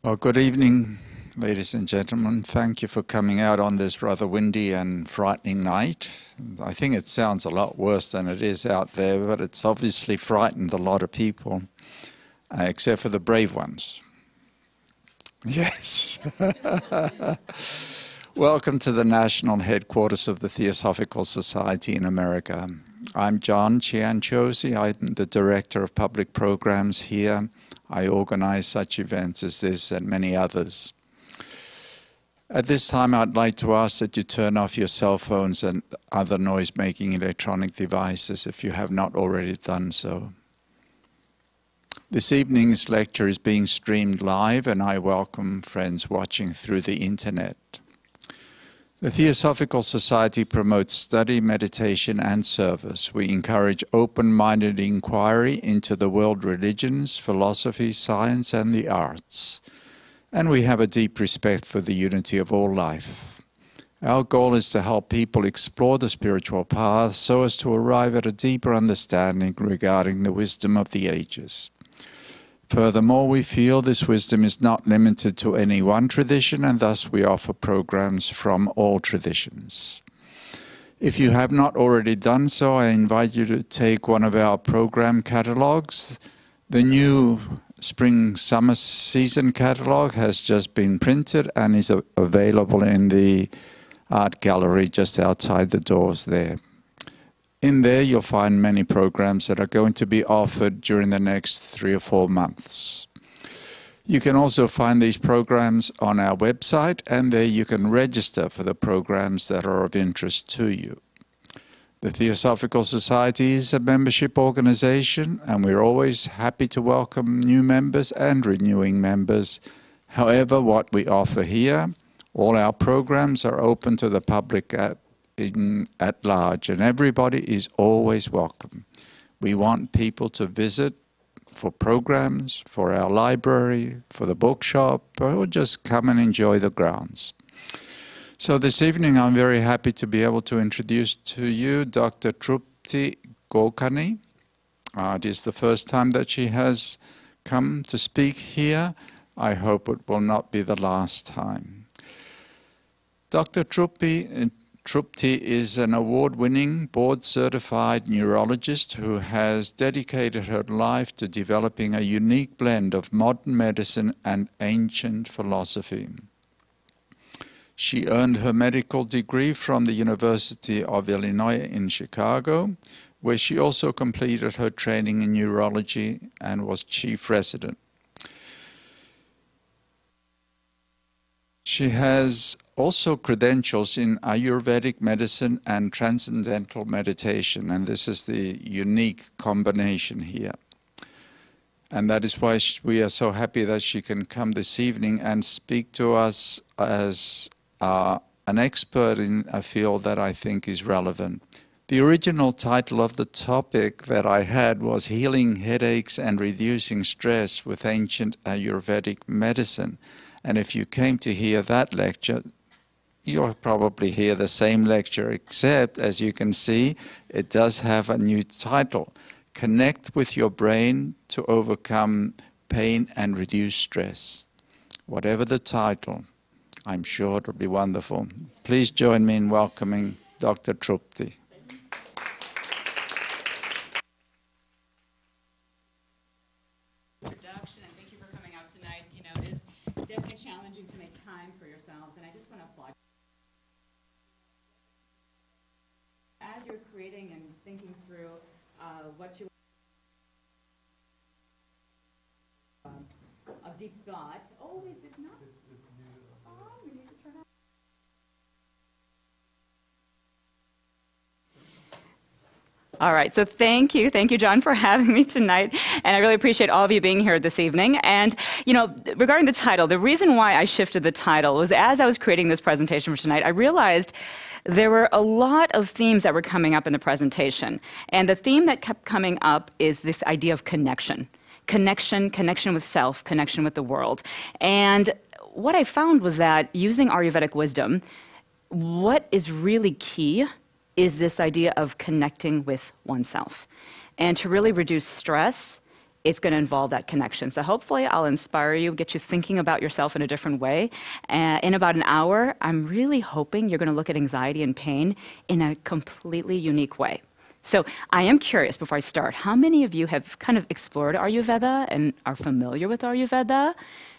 Well, good evening, ladies and gentlemen. Thank you for coming out on this rather windy and frightening night. I think it sounds a lot worse than it is out there, but it's obviously frightened a lot of people, except for the brave ones. Yes. Welcome to the national headquarters of the Theosophical Society in America. I'm John Chianchosi. I'm the Director of Public Programs here. I organize such events as this and many others. At this time, I'd like to ask that you turn off your cell phones and other noise-making electronic devices if you have not already done so. This evening's lecture is being streamed live, and I welcome friends watching through the internet. The Theosophical Society promotes study, meditation, and service. We encourage open-minded inquiry into the world religions, philosophy, science, and the arts. And we have a deep respect for the unity of all life. Our goal is to help people explore the spiritual path so as to arrive at a deeper understanding regarding the wisdom of the ages. Furthermore, we feel this wisdom is not limited to any one tradition, and thus we offer programs from all traditions. If you have not already done so, I invite you to take one of our program catalogs. The new Spring-Summer Season catalog has just been printed and is available in the art gallery just outside the doors there. In there, you'll find many programs that are going to be offered during the next 3 or 4 months. You can also find these programs on our website, and there you can register for the programs that are of interest to you. The Theosophical Society is a membership organization, and we're always happy to welcome new members and renewing members. However, what we offer here, all our programs are open to the public at large, and everybody is always welcome. We want people to visit for programs, for our library, for the bookshop, or just come and enjoy the grounds. So this evening I'm very happy to be able to introduce to you Dr. Trupti Gokani. It is the first time that she has come to speak here. I hope it will not be the last time. Dr. Trupti is an award-winning, board-certified neurologist who has dedicated her life to developing a unique blend of modern medicine and ancient philosophy. She earned her medical degree from the University of Illinois in Chicago, where she also completed her training in neurology and was chief resident. She has also credentials in Ayurvedic medicine and transcendental meditation, and this is the unique combination here. And that is why we are so happy that she can come this evening and speak to us as an expert in a field that I think is relevant. The original title of the topic that I had was Healing Headaches and Reducing Stress with Ancient Ayurvedic Medicine. And if you came to hear that lecture, you'll probably hear the same lecture, except, as you can see, it does have a new title. Connect with your brain to overcome pain and reduce stress. Whatever the title, I'm sure it'll be wonderful. Please join me in welcoming Dr. Trupti. Challenging to make time for yourselves, and I just want to applaud as you're creating and thinking through what you of deep thought. Oh, is it not? Oh, we need to turn on. All right, so thank you, John, for having me tonight, and I really appreciate all of you being here this evening. And, you know, regarding the title, the reason why I shifted the title was as I was creating this presentation for tonight, I realized there were a lot of themes that were coming up in the presentation, and the theme that kept coming up is this idea of connection. Connection with self, connection with the world. And what I found was that using Ayurvedic wisdom, what is really key is this idea of connecting with oneself. And to really reduce stress it's going to involve that connection. So hopefully I'll inspire you, get you thinking about yourself in a different way. In about an hour, I'm really hoping you're going to look at anxiety and pain in a completely unique way. So I am curious, before I start, how many of you have kind of explored Ayurveda and are familiar with Ayurveda?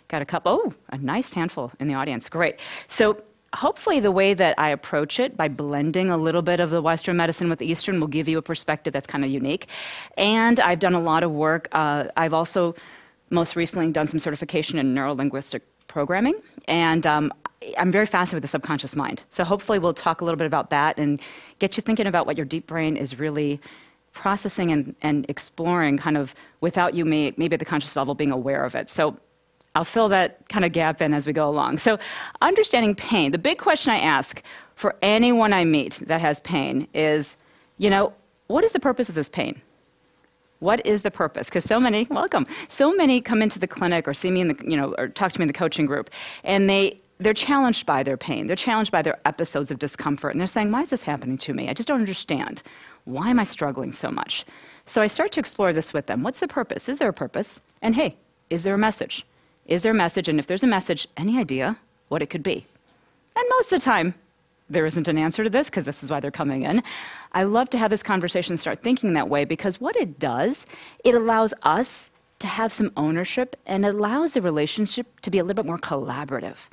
Got a couple, oh, a nice handful in the audience, great. So hopefully the way that I approach it, by blending a little bit of the Western medicine with Eastern, will give you a perspective that's kind of unique. And I've done a lot of work. I've also most recently done some certification in neuro-linguistic programming. And I'm very fascinated with the subconscious mind. So hopefully we'll talk a little bit about that and get you thinking about what your deep brain is really processing and exploring kind of without you maybe at the conscious level being aware of it. So I'll fill that kind of gap in as we go along. So understanding pain, the big question I ask for anyone I meet that has pain is, you know, what is the purpose of this pain? What is the purpose? Because so many, welcome, so many come into the clinic or see me in the, you know, or talk to me in the coaching group, and they're challenged by their pain. They're challenged by their episodes of discomfort, and they're saying, why is this happening to me? I just don't understand. Why am I struggling so much? So I start to explore this with them. What's the purpose? Is there a purpose? And hey, is there a message? Is there a message? And if there's a message, any idea what it could be? And most of the time, there isn't an answer to this, because this is why they're coming in. I love to have this conversation start thinking that way, because what it does, it allows us to have some ownership and allows the relationship to be a little bit more collaborative.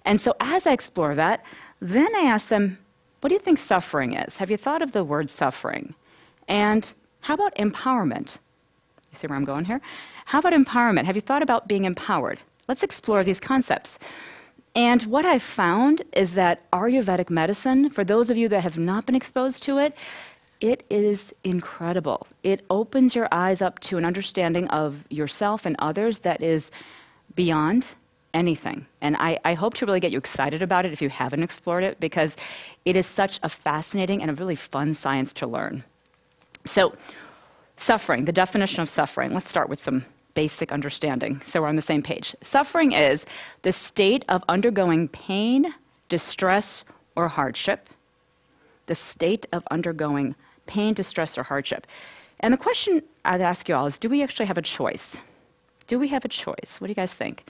And so as I explore that, then I ask them, what do you think suffering is? Have you thought of the word suffering? And how about empowerment? You see where I'm going here? How about empowerment? Have you thought about being empowered? Let's explore these concepts. And what I've found is that Ayurvedic medicine, for those of you that have not been exposed to it, it is incredible. It opens your eyes up to an understanding of yourself and others that is beyond anything. And I hope to really get you excited about it if you haven't explored it, because it is such a fascinating and a really fun science to learn. So, suffering, the definition of suffering. Let's start with some basic understanding so we're on the same page. Suffering is the state of undergoing pain, distress, or hardship. The state of undergoing pain, distress, or hardship. And the question I'd ask you all is, do we actually have a choice? Do we have a choice? What do you guys think?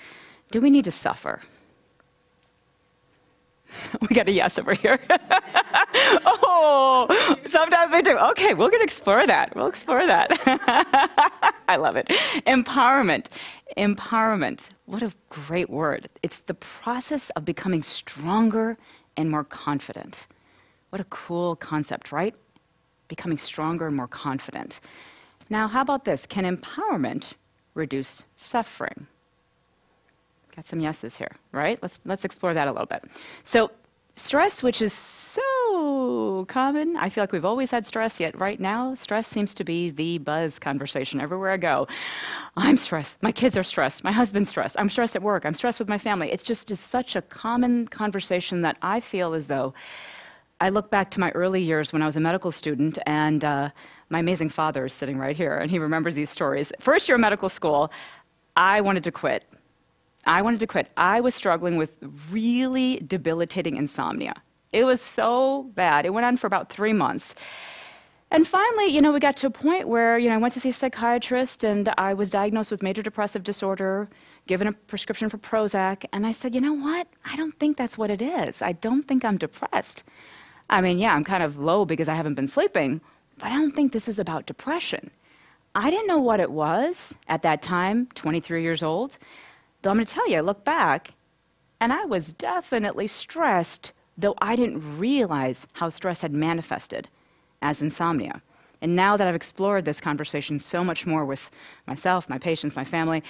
Do we need to suffer? We got a yes over here. Oh, sometimes we do. Okay, we're going to explore that. We'll explore that. I love it. Empowerment. Empowerment. What a great word. It's the process of becoming stronger and more confident. What a cool concept, right? Becoming stronger and more confident. Now, how about this? Can empowerment reduce suffering? Got some yeses here, right? Let's explore that a little bit. So stress, which is so common. I feel like we've always had stress, yet right now, stress seems to be the buzz conversation everywhere I go. I'm stressed. My kids are stressed. My husband's stressed. I'm stressed at work. I'm stressed with my family. It's just such a common conversation that I feel as though I look back to my early years when I was a medical student, and my amazing father is sitting right here, and he remembers these stories. First year of medical school, I wanted to quit. I was struggling with really debilitating insomnia. It was so bad. It went on for about 3 months. And finally, you know, we got to a point where, you know, I went to see a psychiatrist, and I was diagnosed with major depressive disorder, given a prescription for Prozac, and I said, you know what? I don't think that's what it is. I don't think I'm depressed. I mean, yeah, I'm kind of low because I haven't been sleeping, but I don't think this is about depression. I didn't know what it was at that time, 23 years old. Though I'm going to tell you, I look back, and I was definitely stressed, though I didn't realize how stress had manifested as insomnia. And now that I've explored this conversation so much more with myself, my patients, my family,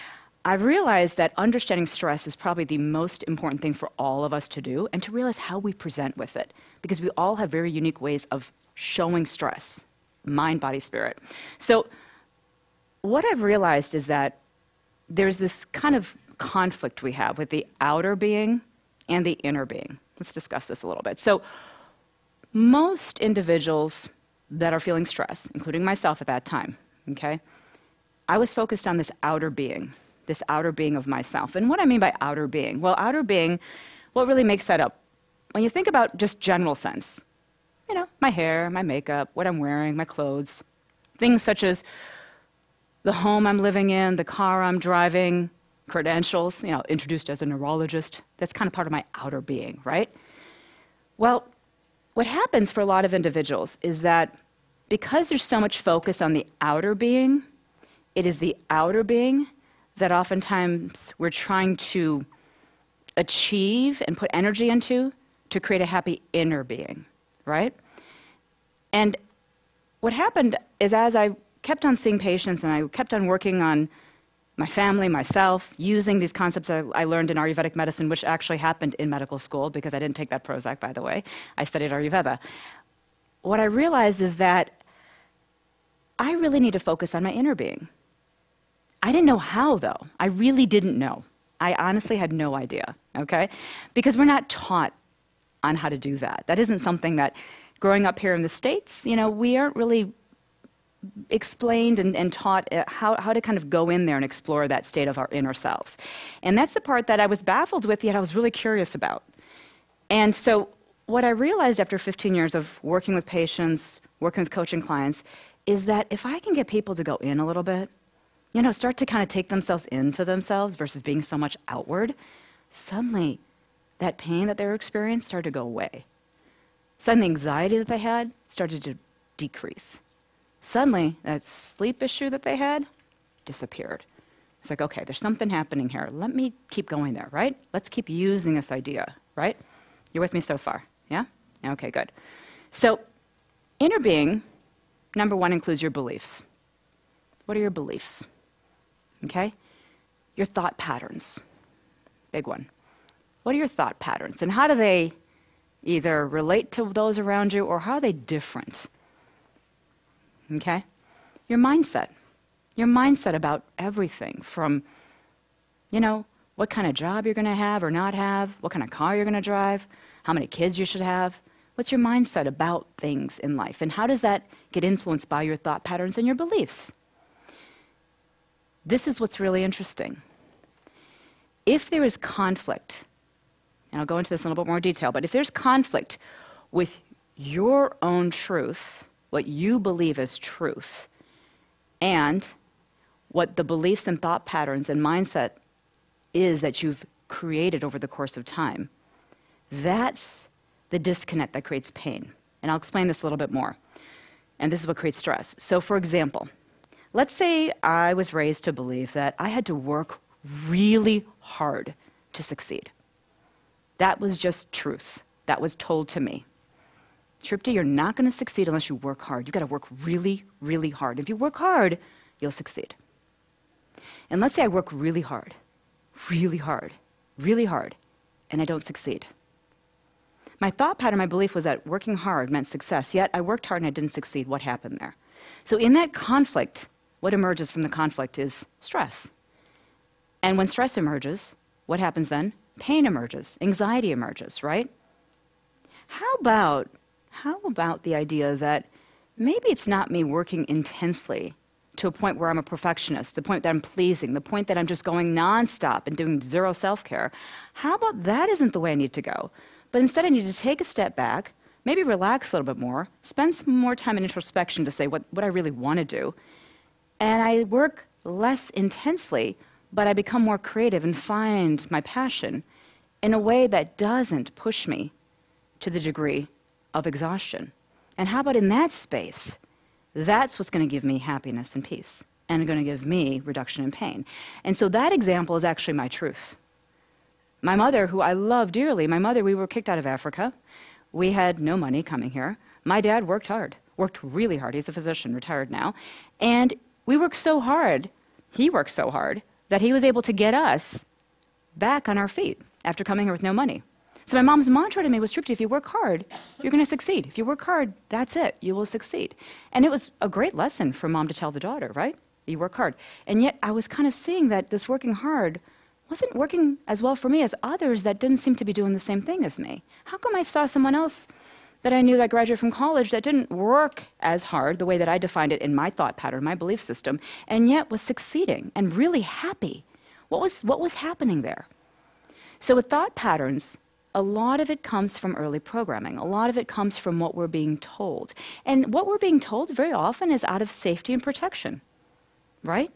I've realized that understanding stress is probably the most important thing for all of us to do, and to realize how we present with it. Because we all have very unique ways of showing stress, mind, body, spirit. So what I've realized is that there's this kind of conflict we have with the outer being and the inner being. Let's discuss this a little bit. So most individuals that are feeling stress, including myself at that time, okay, I was focused on this outer being of myself. And what I mean by outer being? Well, outer being, what really makes that up? When you think about just general sense, you know, my hair, my makeup, what I'm wearing, my clothes, things such as the home I'm living in, the car I'm driving, credentials, introduced as a neurologist. That's kind of part of my outer being, right? Well, what happens for a lot of individuals is that because there's so much focus on the outer being, it is the outer being that oftentimes we're trying to achieve and put energy into to create a happy inner being, right? And what happened is as I kept on seeing patients and I kept on working on my family, myself, using these concepts I learned in Ayurvedic medicine, which actually happened in medical school because I didn't take that Prozac, by the way. I studied Ayurveda. What I realized is that I really need to focus on my inner being. I didn't know how, though. I really didn't know. I honestly had no idea, okay? Because we're not taught on how to do that. That isn't something that, growing up here in the States, we aren't really explained and taught how to kind of go in there and explore that state of our inner selves. And that's the part that I was baffled with, yet I was really curious about. And so what I realized after 15 years of working with patients, working with coaching clients, is that if I can get people to go in a little bit, start to kind of take themselves into themselves versus being so much outward, suddenly that pain that they were experiencing started to go away. Suddenly the anxiety that they had started to decrease. Suddenly, that sleep issue that they had disappeared. It's like, okay, there's something happening here. Let me keep going there, right? Let's keep using this idea, right? You're with me so far, yeah? Okay, good. So, inner being, number one, includes your beliefs. What are your beliefs? Okay? Your thought patterns. Big one. What are your thought patterns? And how do they either relate to those around you or how are they different? Okay? Your mindset. Your mindset about everything from, what kind of job you're going to have or not have, what kind of car you're going to drive, how many kids you should have. What's your mindset about things in life? And how does that get influenced by your thought patterns and your beliefs? This is what's really interesting. If there is conflict, and I'll go into this in a little bit more detail, but if there's conflict with your own truth, what you believe is truth, and what the beliefs and thought patterns and mindset is that you've created over the course of time, that's the disconnect that creates pain. And I'll explain this a little bit more. And this is what creates stress. So for example, let's say I was raised to believe that I had to work really hard to succeed. That was just truth. That was told to me. Trupti, you're not going to succeed unless you work hard. You've got to work really, really hard. If you work hard, you'll succeed. And let's say I work really hard, really hard, really hard, and I don't succeed. My thought pattern, my belief was that working hard meant success, yet I worked hard and I didn't succeed. What happened there? So in that conflict, what emerges from the conflict is stress. And when stress emerges, what happens then? Pain emerges, anxiety emerges, right? How about the idea that maybe it's not me working intensely to a point where I'm a perfectionist, the point that I'm pleasing, the point that I'm just going nonstop and doing zero self-care. How about that isn't the way I need to go? But instead I need to take a step back, maybe relax a little bit more, spend some more time in introspection to say what I really want to do. And I work less intensely, but I become more creative and find my passion in a way that doesn't push me to the degree of exhaustion. And how about in that space? That's what's going to give me happiness and peace and going to give me reduction in pain. And so that example is actually my truth. My mother, who I love dearly, we were kicked out of Africa. We had no money coming here. My dad worked hard, worked really hard. He's a physician, retired now. And we worked so hard, he worked so hard, that he was able to get us back on our feet after coming here with no money. So my mom's mantra to me was, Trupti, if you work hard, you're going to succeed. If you work hard, that's it. You will succeed. And it was a great lesson for mom to tell the daughter, right? You work hard. And yet I was kind of seeing that this working hard wasn't working as well for me as others that didn't seem to be doing the same thing as me. How come I saw someone else that I knew that graduated from college that didn't work as hard the way that I defined it in my thought pattern, my belief system, and yet was succeeding and really happy? What was happening there? So with thought patterns, a lot of it comes from early programming. A lot of it comes from what we're being told. And what we're being told very often is out of safety and protection. right?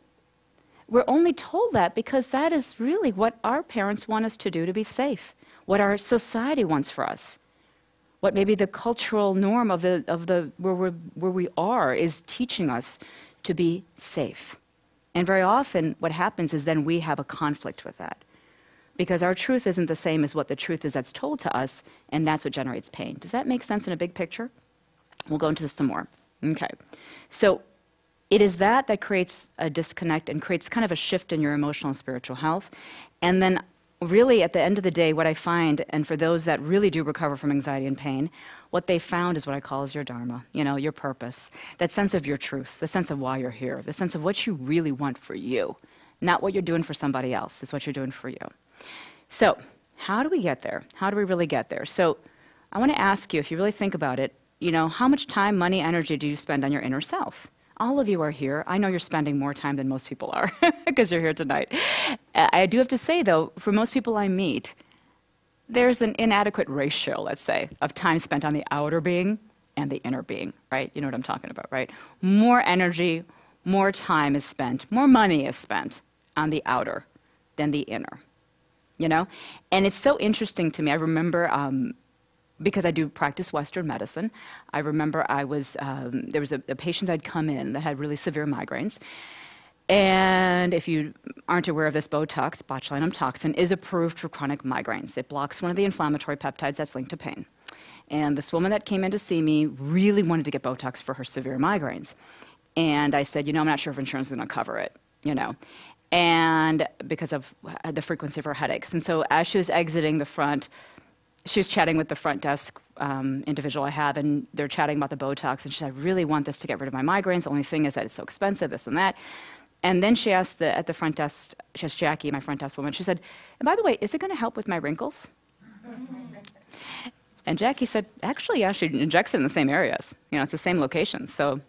We're only told that because that is really what our parents want us to do to be safe, what our society wants for us, what maybe the cultural norm of where we are is teaching us to be safe. And very often what happens is then we have a conflict with that because our truth isn't the same as what the truth is that's told to us, and that's what generates pain. Does that make sense in a big picture? We'll go into this some more. Okay. So it is that creates a disconnect and creates kind of a shift in your emotional and spiritual health. And then really at the end of the day, what I find, and for those that really do recover from anxiety and pain, what they found is what I call is your dharma, your purpose, that sense of your truth, the sense of why you're here, the sense of what you really want for you, not what you're doing for somebody else, it's what you're doing for you. So how do we get there? How do we really get there? So I want to ask you, if you really think about it, how much time, money, energy do you spend on your inner self? All of you are here. I know you're spending more time than most people are because you're here tonight. I do have to say, though, for most people I meet, there's an inadequate ratio, let's say, of time spent on the outer being and the inner being, right? You know what I'm talking about, right? More energy, more time is spent, more money is spent on the outer than the inner, And it's so interesting to me. I remember because I do practice Western medicine, I remember there was a patient that had come in that had really severe migraines. And if you aren't aware of this, Botox, botulinum toxin, is approved for chronic migraines. It blocks one of the inflammatory peptides that's linked to pain. And this woman that came in to see me really wanted to get Botox for her severe migraines. And I said, I'm not sure if insurance is going to cover it, and because of the frequency of her headaches. And so as she was exiting the front, she was chatting with the front desk individual I have, and they're chatting about the Botox, and she said, I really want this to get rid of my migraines. The only thing is that it's so expensive, this and that. And then she asked at the front desk, she asked Jackie, my front desk woman, she said, and by the way, is it going to help with my wrinkles? And Jackie said, actually, yeah, she injects it in the same areas. It's the same location. So,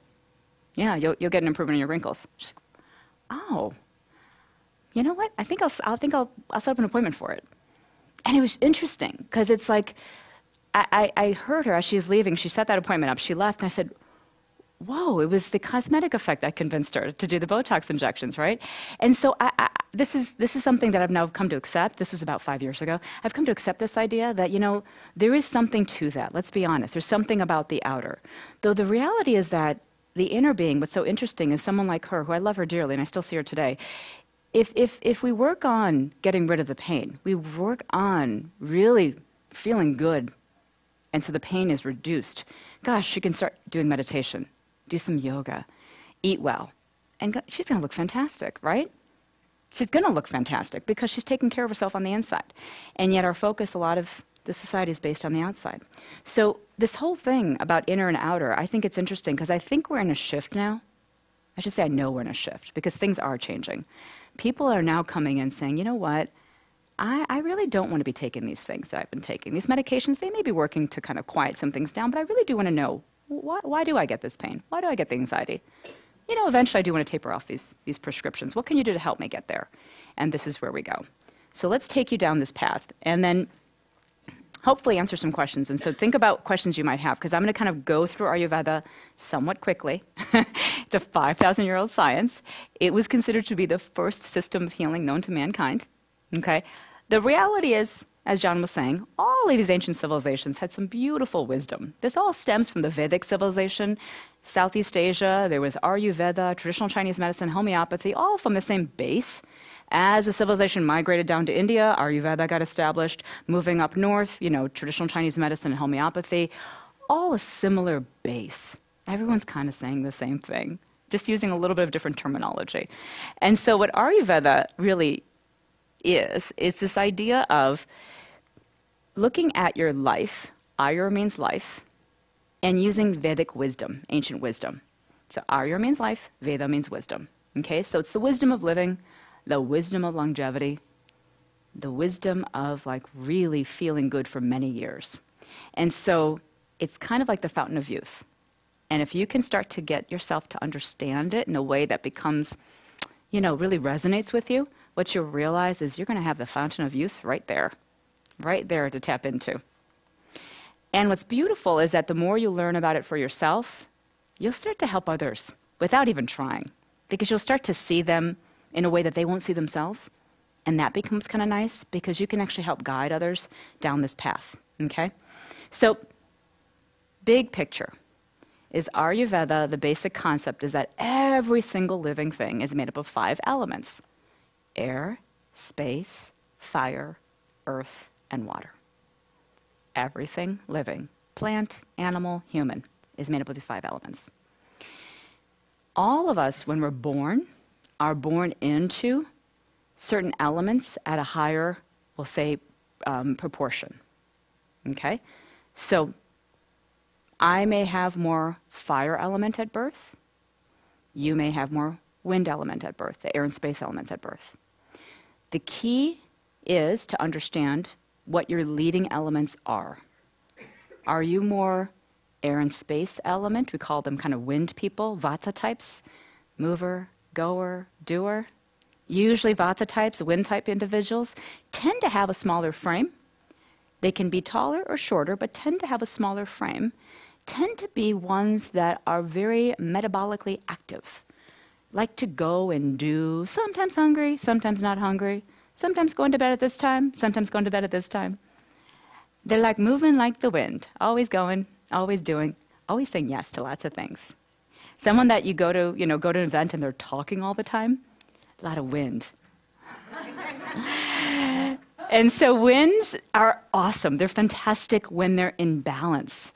yeah, you'll get an improvement in your wrinkles. She's like, oh, you know what? I think I'll set up an appointment for it. And it was interesting because it's like, I heard her as she was leaving. She set that appointment up. She left, and I said, whoa, it was the cosmetic effect that convinced her to do the Botox injections, right? And so this is something that I've now come to accept. This was about 5 years ago. I've come to accept this idea that, there is something to that. Let's be honest. There's something about the outer. Though the reality is that the inner being, what's so interesting is someone like her, who I love her dearly, and I still see her today, if we work on getting rid of the pain, we work on really feeling good, and so the pain is reduced, gosh, she can start doing meditation, do some yoga, eat well, and she's going to look fantastic, right? She's going to look fantastic because she's taking care of herself on the inside. And yet our focus, a lot of the society is based on the outside. So this whole thing about inner and outer, I think it's interesting because I think we're in a shift now. I should say I know we're in a shift because things are changing. People are now coming in saying, you know what, I really don't want to be taking these things that I've been taking. These medications, they may be working to kind of quiet some things down, but I really do want to know, why do I get this pain? Why do I get the anxiety? Eventually I do want to taper off these prescriptions. What can you do to help me get there? And this is where we go. So let's take you down this path and then hopefully answer some questions. And so think about questions you might have, because I'm going to kind of go through Ayurveda somewhat quickly. It's a 5,000-year-old science. It was considered to be the first system of healing known to mankind. Okay? The reality is, as John was saying, all of these ancient civilizations had some beautiful wisdom. This all stems from the Vedic civilization, Southeast Asia, there was Ayurveda, traditional Chinese medicine, homeopathy, all from the same base. As the civilization migrated down to India, Ayurveda got established. Moving up north, traditional Chinese medicine and homeopathy, all a similar base. Everyone's kind of saying the same thing, just using a little bit of different terminology. And so what Ayurveda really is this idea of looking at your life, Ayur means life, and using Vedic wisdom, ancient wisdom. So Ayur means life, Veda means wisdom. Okay, so it's the wisdom of living, the wisdom of longevity, the wisdom of really feeling good for many years. And so it's kind of like the fountain of youth. And if you can start to get yourself to understand it in a way that becomes, really resonates with you, what you'll realize is you're going to have the fountain of youth right there to tap into. And what's beautiful is that the more you learn about it for yourself, you'll start to help others without even trying. because you'll start to see them in a way that they won't see themselves. And that becomes kind of nice because you can actually help guide others down this path, okay? So, big picture is Ayurveda, the basic concept is that every single living thing is made up of 5 elements: air, space, fire, earth, and water. Everything living, plant, animal, human, is made up of these 5 elements. All of us, when we're born, are born into certain elements at a higher, we'll say, proportion, okay? So I may have more fire element at birth. You may have more wind element at birth, the air and space elements at birth. The key is to understand what your leading elements are. Are you more air and space element? We call them kind of wind people, vata types, mover, goer, doer. Usually vata types, wind type individuals, tend to have a smaller frame. They can be taller or shorter, but tend to have a smaller frame. Tend to be ones that are very metabolically active. Like to go and do, sometimes hungry, sometimes not hungry, sometimes going to bed at this time, sometimes going to bed at this time. They're like moving like the wind, always going, always doing, always saying yes to lots of things. Someone that you go to an event and they're talking all the time, a lot of wind. And so winds are awesome. They're fantastic when they're in balance.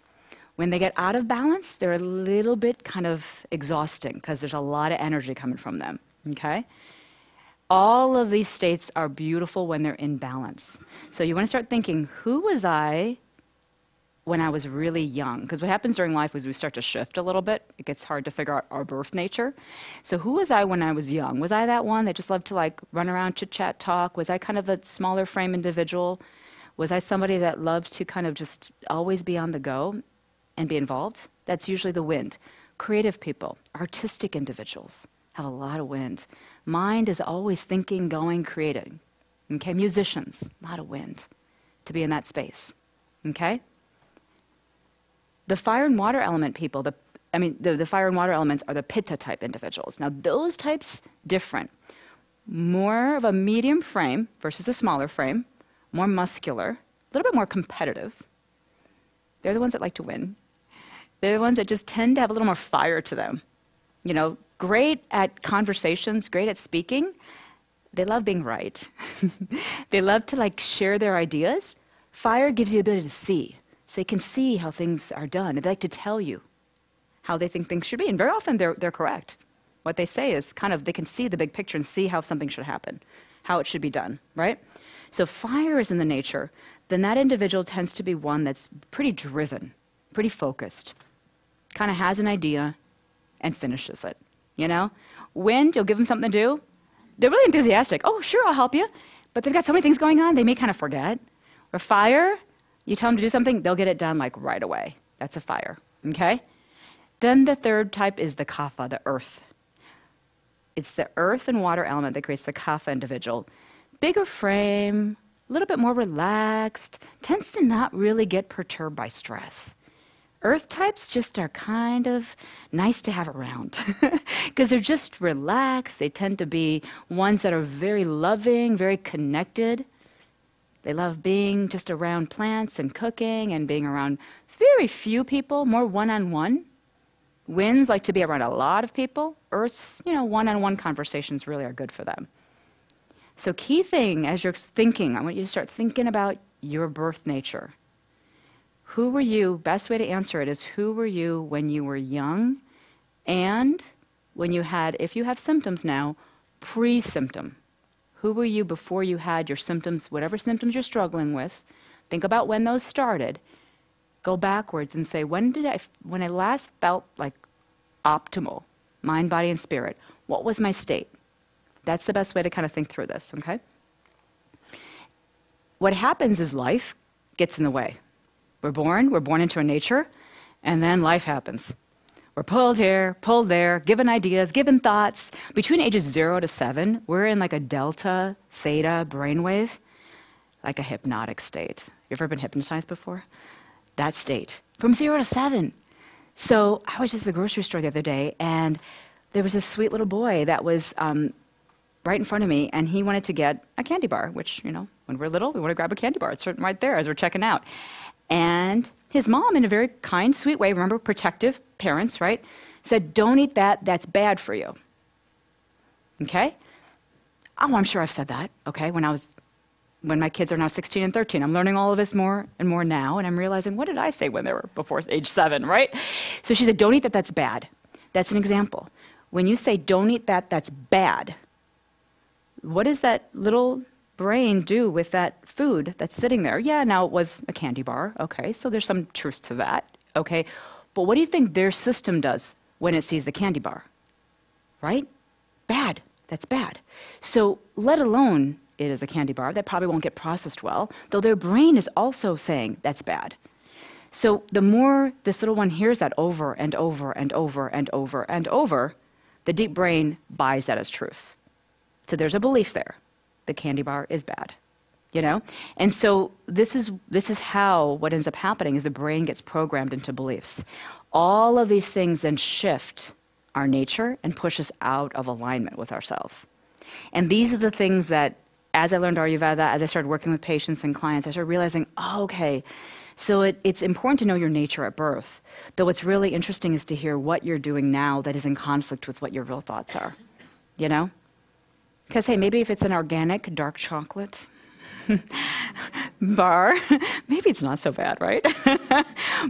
When they get out of balance, they're a little bit kind of exhausting because there's a lot of energy coming from them, okay? All of these states are beautiful when they're in balance. So you want to start thinking, who was I when I was really young? Because what happens during life is we start to shift a little bit. It gets hard to figure out our birth nature. So who was I when I was young? Was I that one that just loved to like run around, chit-chat, talk? Was I kind of a smaller frame individual? Was I somebody that loved to kind of just always be on the go and be involved? That's usually the wind. Creative people, artistic individuals have a lot of wind. Mind is always thinking, going, creating. Okay, musicians, a lot of wind to be in that space. Okay? The fire and water element people, the fire and water elements are the pitta type individuals. Now those types, different. More of a medium frame versus a smaller frame, more muscular, a little bit more competitive. They're the ones that like to win. They're the ones that just tend to have a little more fire to them. You know, great at conversations, great at speaking. They love being right. They love to like share their ideas. Fire gives you the ability to see. So they can see how things are done. They like to tell you how they think things should be. And very often they're correct. What they say is kind of, they can see the big picture and see how something should happen, how it should be done, right? So fire is in the nature. Then that individual tends to be one that's pretty driven, pretty focused, kind of has an idea and finishes it, you know? Wind, you'll give them something to do. They're really enthusiastic. Oh, sure, I'll help you. But they've got so many things going on, they may kind of forget. Or fire, you tell them to do something, they'll get it done like right away. That's a fire, okay? Then the third type is the kapha, the earth. It's the earth and water element that creates the kapha individual. Bigger frame, a little bit more relaxed, tends to not really get perturbed by stress. Earth types just are kind of nice to have around because they're just relaxed. They tend to be ones that are very loving, very connected. They love being just around plants and cooking and being around very few people, more one-on-one. Winds like to be around a lot of people. Earth's, one-on-one conversations really are good for them. So key thing as you're thinking, I want you to start thinking about your birth nature. Who were you? Best way to answer it is who were you when you were young and when you had, if you have symptoms now, pre-symptom. Who were you before you had your symptoms, whatever symptoms you're struggling with? Think about when those started. Go backwards and say, when I last felt like optimal, mind, body, and spirit, what was my state? That's the best way to kind of think through this, okay? What happens is life gets in the way. We're born into a nature, and then life happens. We're pulled here, pulled there, given ideas, given thoughts. Between ages 0 to 7, we're in like a delta, theta brainwave, like a hypnotic state. You ever been hypnotized before? That state, from 0 to 7. So I was just at the grocery store the other day, and there was a sweet little boy that was right in front of me, and he wanted to get a candy bar, which, when we're little, we want to grab a candy bar. It's right there as we're checking out. And his mom, in a very kind, sweet way, remember, protective parents, right, said, don't eat that, that's bad for you. Okay? Oh, I'm sure I've said that, okay, when my kids are now 16 and 13. I'm learning all of this more and more now, and I'm realizing, what did I say when they were before age 7, right? So she said, don't eat that, that's bad. That's an example. When you say, don't eat that, that's bad, what does that little brain do with that food that's sitting there? Yeah, now it was a candy bar, okay, so there's some truth to that, okay, but what do you think their system does when it sees the candy bar? Right? Bad. That's bad. So let alone it is a candy bar, that probably won't get processed well, though their brain is also saying that's bad. So the more this little one hears that over and over and over and over and over, the deep brain buys that as truth. So there's a belief there. The candy bar is bad, And so this is how what ends up happening is the brain gets programmed into beliefs. All of these things then shift our nature and push us out of alignment with ourselves. And these are the things that, as I learned Ayurveda, as I started working with patients and clients, I started realizing, oh, okay, so it's important to know your nature at birth. Though what's really interesting is to hear what you're doing now that is in conflict with what your real thoughts are, Because, hey, maybe if it's an organic dark chocolate bar, maybe it's not so bad, right?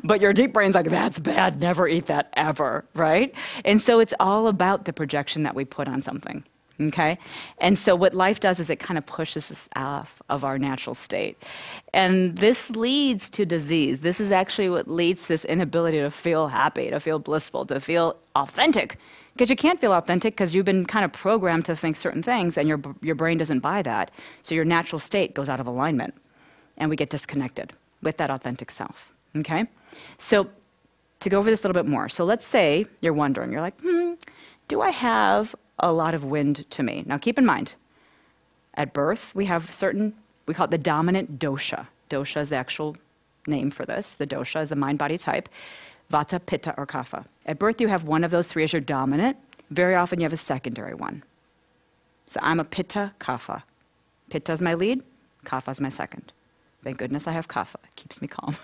But your deep brain's like, that's bad, never eat that ever, right? And so it's all about the projection that we put on something, okay? And so what life does is it kind of pushes us off of our natural state. And this leads to disease. This is actually what leads to this inability to feel happy, to feel blissful, to feel authentic. Because you can't feel authentic because you've been kind of programmed to think certain things, and your brain doesn't buy that. So your natural state goes out of alignment, and we get disconnected with that authentic self, okay? So to go over this a little bit more, so let's say you're wondering, you're like, do I have a lot of wind to me? Now keep in mind, at birth we have we call it the dominant dosha. Dosha is the actual name for this. The dosha is the mind-body type. Vata, Pitta, or Kapha. At birth, you have one of those three as your dominant. Very often, you have a secondary one. So I'm a Pitta, Kapha. Pitta is my lead, Kapha is my second. Thank goodness I have Kapha. It keeps me calm.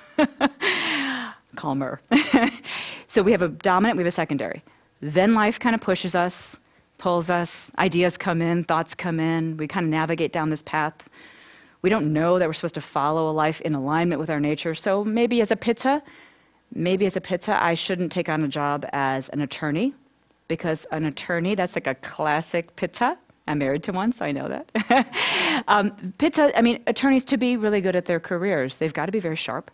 Calmer. So we have a dominant, we have a secondary. Then life kind of pushes us, pulls us, ideas come in, thoughts come in. We kind of navigate down this path. We don't know that we're supposed to follow a life in alignment with our nature. So maybe as a Pitta, I shouldn't take on a job as an attorney, because an attorney, that's like a classic Pitta. I'm married to one, so I know that. Pitta, attorneys, to be really good at their careers, they've got to be very sharp.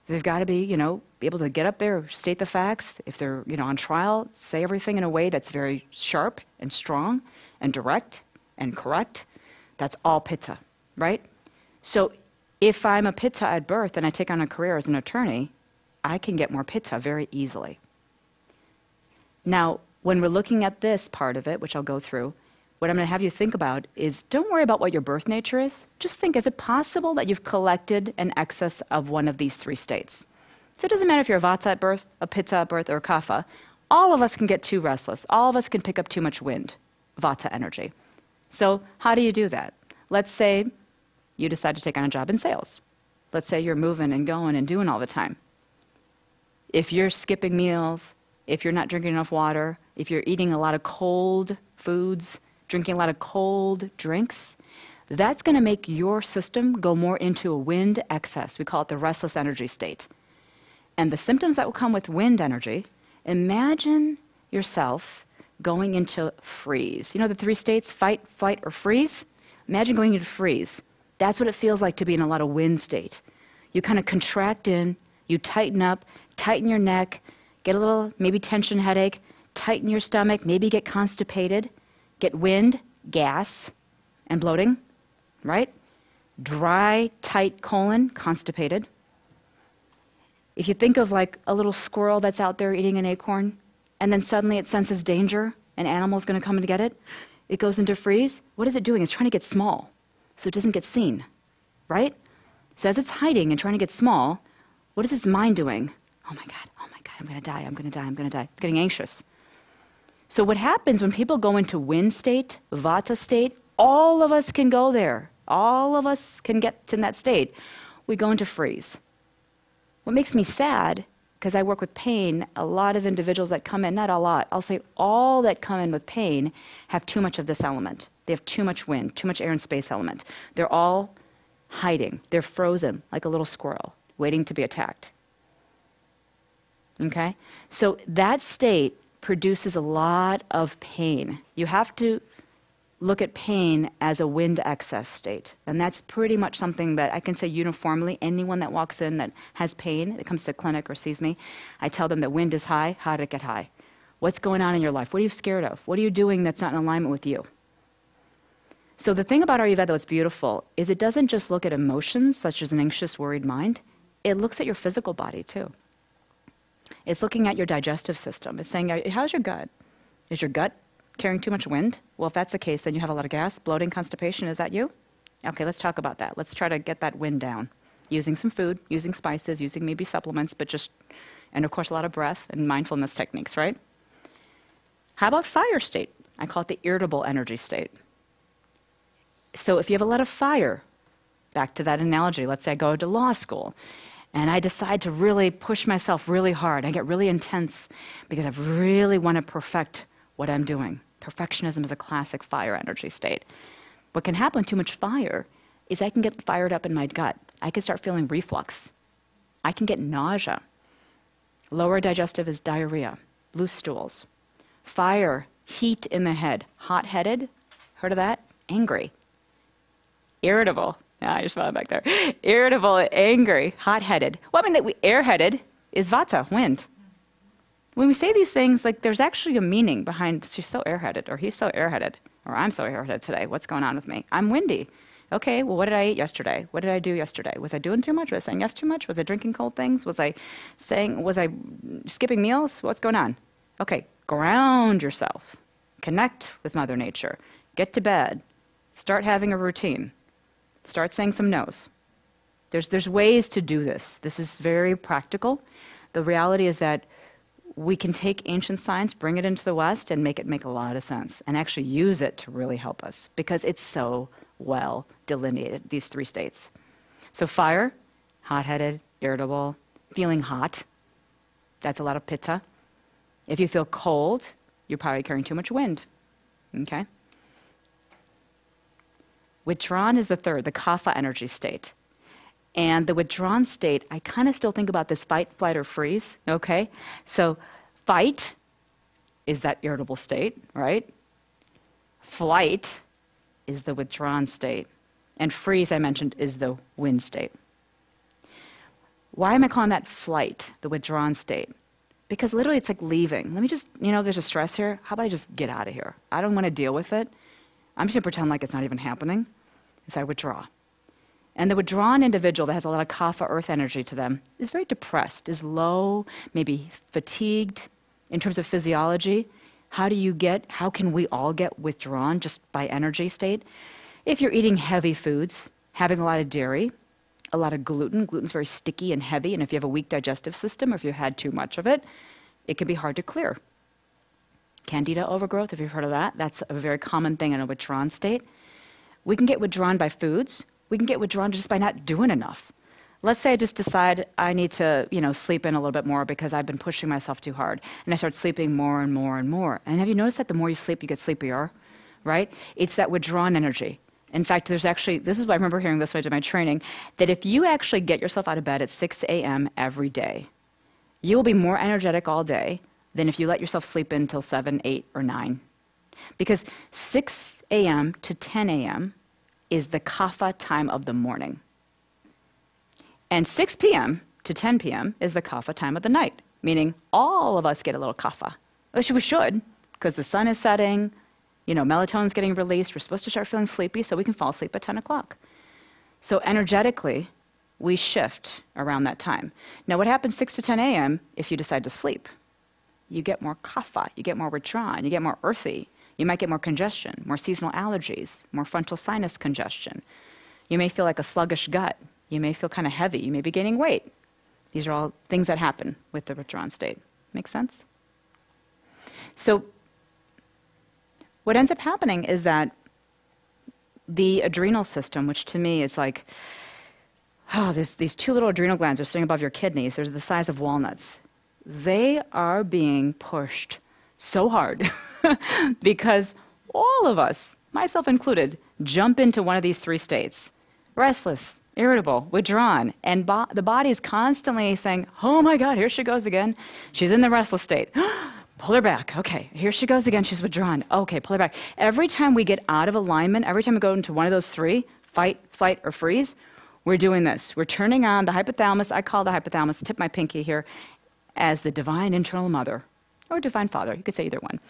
They've got to be, be able to get up there, state the facts. If they're, on trial, say everything in a way that's very sharp and strong and direct and correct. That's all Pitta, right? So if I'm a Pitta at birth and I take on a career as an attorney, I can get more Pitta very easily. Now, when we're looking at this part of it, which I'll go through, what I'm going to have you think about is don't worry about what your birth nature is. Just think, is it possible that you've collected an excess of one of these three states? So it doesn't matter if you're a Vata at birth, a Pitta at birth, or a Kapha. All of us can get too restless. All of us can pick up too much wind, Vata energy. So how do you do that? Let's say you decide to take on a job in sales. Let's say you're moving and going and doing all the time. If you're skipping meals, if you're not drinking enough water, if you're eating a lot of cold foods, drinking a lot of cold drinks, that's going to make your system go more into a wind excess. We call it the restless energy state. And the symptoms that will come with wind energy, imagine yourself going into freeze. You know the three states, fight, flight, or freeze? Imagine going into freeze. That's what it feels like to be in a lot of wind state. You kind of contract in, you tighten up, tighten your neck, get a little maybe tension headache, tighten your stomach, maybe get constipated, get wind, gas, and bloating, right? Dry, tight colon, constipated. If you think of like a little squirrel that's out there eating an acorn, and then suddenly it senses danger, an animal's going to come and get it, it goes into freeze. What is it doing? It's trying to get small so it doesn't get seen, right? So as it's hiding and trying to get small, what is its mind doing? Oh my God, I'm going to die, I'm going to die, I'm going to die. It's getting anxious. So what happens when people go into wind state, vata state, all of us can go there. All of us can get in that state. We go into freeze. What makes me sad, because I work with pain, a lot of individuals that come in, not a lot, I'll say all that come in with pain have too much of this element. They have too much wind, too much air and space element. They're all hiding. They're frozen like a little squirrel, waiting to be attacked. Okay? So that state produces a lot of pain. You have to look at pain as a wind excess state. And that's pretty much something that I can say uniformly. Anyone that walks in that has pain, that comes to the clinic or sees me, I tell them that wind is high. How did it get high? What's going on in your life? What are you scared of? What are you doing that's not in alignment with you? So the thing about Ayurveda that's beautiful is it doesn't just look at emotions, such as an anxious, worried mind. It looks at your physical body, too. It's looking at your digestive system. It's saying, how's your gut? Is your gut carrying too much wind? Well, if that's the case, then you have a lot of gas, bloating, constipation. Is that you? Okay, let's talk about that. Let's try to get that wind down using some food, using spices, using maybe supplements, but just, and of course, a lot of breath and mindfulness techniques, right? How about fire state? I call it the irritable energy state. So if you have a lot of fire, back to that analogy, let's say I go to law school and I decide to really push myself really hard. I get really intense because I really want to perfect what I'm doing. Perfectionism is a classic fire energy state. What can happen with too much fire is I can get fired up in my gut. I can start feeling reflux. I can get nausea. Lower digestive is diarrhea, loose stools. Fire, heat in the head, hot-headed, heard of that? Angry. Irritable. I just found it back there. Irritable, angry, hot-headed. Well, I mean, air-headed is vata, wind. When we say these things, like there's actually a meaning behind, she's so air-headed, or he's so air-headed, or I'm so air-headed today. What's going on with me? I'm windy. Okay, well, what did I eat yesterday? What did I do yesterday? Was I doing too much? Was I saying yes too much? Was I drinking cold things? Was I skipping meals? What's going on? Okay, ground yourself. Connect with Mother Nature. Get to bed. Start having a routine. Start saying some no's. There's ways to do this. This is very practical. The reality is that we can take ancient science, bring it into the West, and make it make a lot of sense, and actually use it to really help us, because it's so well delineated, these three states. So fire, hot-headed, irritable, feeling hot, that's a lot of pitta. If you feel cold, you're probably carrying too much wind, okay? Withdrawn is the third, the kapha energy state. And the withdrawn state, I kind of still think about this fight, flight, or freeze, okay? So fight is that irritable state, right? Flight is the withdrawn state. And freeze, I mentioned, is the wind state. Why am I calling that flight, the withdrawn state? Because literally it's like leaving. Let me just, there's a stress here. How about I just get out of here? I don't want to deal with it. I'm just going to pretend like it's not even happening. So I withdraw. And the withdrawn individual that has a lot of kapha, earth energy to them, is very depressed, is low, maybe fatigued in terms of physiology. How can we all get withdrawn just by energy state? If you're eating heavy foods, having a lot of dairy, a lot of gluten. Gluten's very sticky and heavy, and if you have a weak digestive system, or if you've had too much of it, it can be hard to clear. Candida overgrowth, if you've heard of that, that's a very common thing in a withdrawn state. We can get withdrawn by foods. We can get withdrawn just by not doing enough. Let's say I just decide I need to, sleep in a little bit more because I've been pushing myself too hard, and I start sleeping more and more and more. And have you noticed that the more you sleep, you get sleepier, right? It's that withdrawn energy. In fact, this is what I remember hearing this when I did my training, that if you actually get yourself out of bed at 6 a.m. every day, you will be more energetic all day than if you let yourself sleep in until 7, 8, or 9. Because 6 a.m. to 10 a.m. is the kapha time of the morning. And 6 p.m. to 10 p.m. is the kapha time of the night, meaning all of us get a little kapha. Which we should, because the sun is setting, melatonin's getting released, we're supposed to start feeling sleepy so we can fall asleep at 10 o'clock. So energetically, we shift around that time. Now what happens 6 to 10 a.m. if you decide to sleep? You get more kapha, you get more withdrawn, you get more earthy. You might get more congestion, more seasonal allergies, more frontal sinus congestion. You may feel like a sluggish gut. You may feel kind of heavy. You may be gaining weight. These are all things that happen with the withdrawn state. Make sense? So what ends up happening is that the adrenal system, which to me is like, these two little adrenal glands are sitting above your kidneys. They're the size of walnuts. They are being pushed so hard because all of us, myself included, jump into one of these three states: restless, irritable, withdrawn, and the body is constantly saying, oh my God, here she goes again. She's in the restless state. Pull her back. Okay, here she goes again. She's withdrawn. Okay, pull her back. Every time we get out of alignment, every time we go into one of those three, fight, flight, or freeze, we're doing this. We're turning on the hypothalamus. I call the hypothalamus, tip my pinky here, as the divine internal mother, or divine father. You could say either one.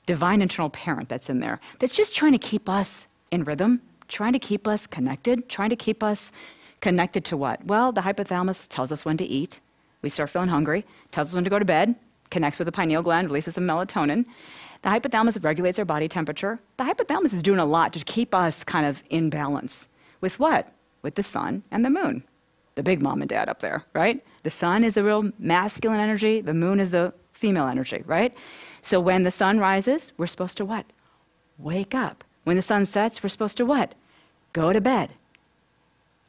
Divine internal parent that's in there. That's just trying to keep us in rhythm, trying to keep us connected, trying to keep us connected to what? Well, the hypothalamus tells us when to eat. We start feeling hungry, tells us when to go to bed, connects with the pineal gland, releases some melatonin. The hypothalamus regulates our body temperature. The hypothalamus is doing a lot to keep us kind of in balance. With what? With the sun and the moon. The big mom and dad up there, right? The sun is the real masculine energy. The moon is the female energy, right? So when the sun rises, we're supposed to what? Wake up. When the sun sets, we're supposed to what? Go to bed.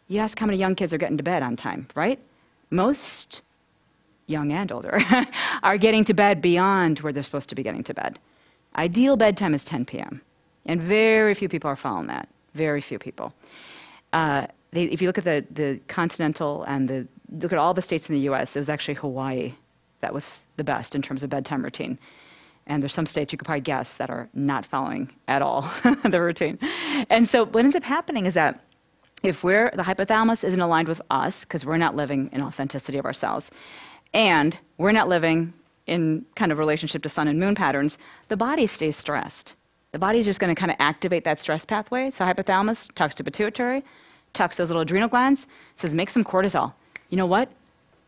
You ask how many young kids are getting to bed on time, right? Most, young and older, are getting to bed beyond where they're supposed to be getting to bed. Ideal bedtime is 10 p.m. And very few people are following that. Very few people. If you look at the continental and look at all the states in the U.S., it was actually Hawaii that was the best in terms of bedtime routine. And there's some states you could probably guess that are not following at all the routine. And so what ends up happening is that if the hypothalamus isn't aligned with us, because we're not living in authenticity of ourselves, and we're not living in kind of relationship to sun and moon patterns, the body stays stressed. The body's just going to kind of activate that stress pathway. So hypothalamus talks to pituitary, talks to those little adrenal glands, says make some cortisol. You know what?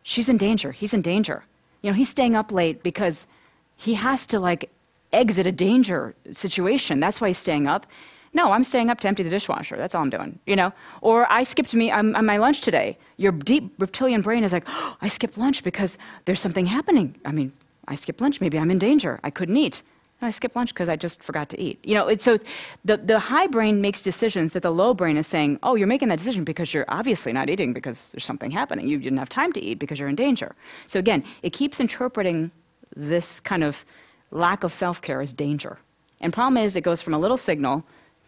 She's in danger. He's in danger. You know, he's staying up late because he has to like exit a danger situation. That's why he's staying up. No, I'm staying up to empty the dishwasher. That's all I'm doing, you know? Or I skipped on my lunch today. Your deep reptilian brain is like, oh, I skipped lunch because there's something happening. I mean, I skipped lunch. Maybe I'm in danger. I couldn't eat. I skipped lunch because I just forgot to eat. You know, so the high brain makes decisions that the low brain is saying, oh, you're making that decision because you're obviously not eating because there's something happening. You didn't have time to eat because you're in danger. So again, it keeps interpreting this kind of lack of self-care as danger. And problem is it goes from a little signal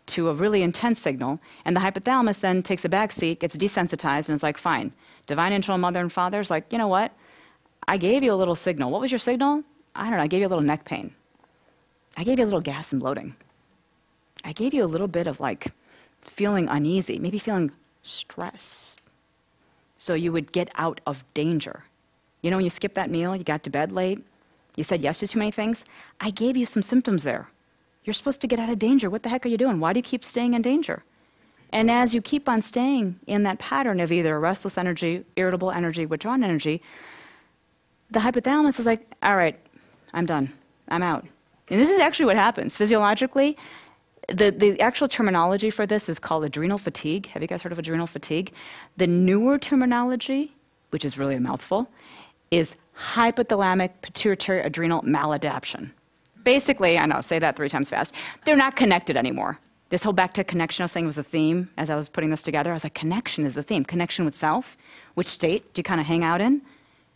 to a really intense signal, and the hypothalamus then takes a back seat, gets desensitized, and is like, fine. Divine internal mother and father is like, you know what? I gave you a little signal. What was your signal? I don't know. I gave you a little neck pain. I gave you a little gas and bloating. I gave you a little bit of like feeling uneasy, maybe feeling stress. So you would get out of danger. You know, when you skipped that meal, you got to bed late, you said yes to too many things, I gave you some symptoms there. You're supposed to get out of danger. What the heck are you doing? Why do you keep staying in danger? And as you keep on staying in that pattern of either restless energy, irritable energy, withdrawn energy, the hypothalamus is like, all right, I'm done. I'm out. And this is actually what happens. Physiologically, the actual terminology for this is called adrenal fatigue. Have you guys heard of adrenal fatigue? The newer terminology, which is really a mouthful, is hypothalamic pituitary adrenal maladaptation. Basically, I know, say that 3 times fast, they're not connected anymore. This whole back to connection I was saying was the theme as I was putting this together. I was like, connection is the theme. Connection with self. Which state do you kind of hang out in?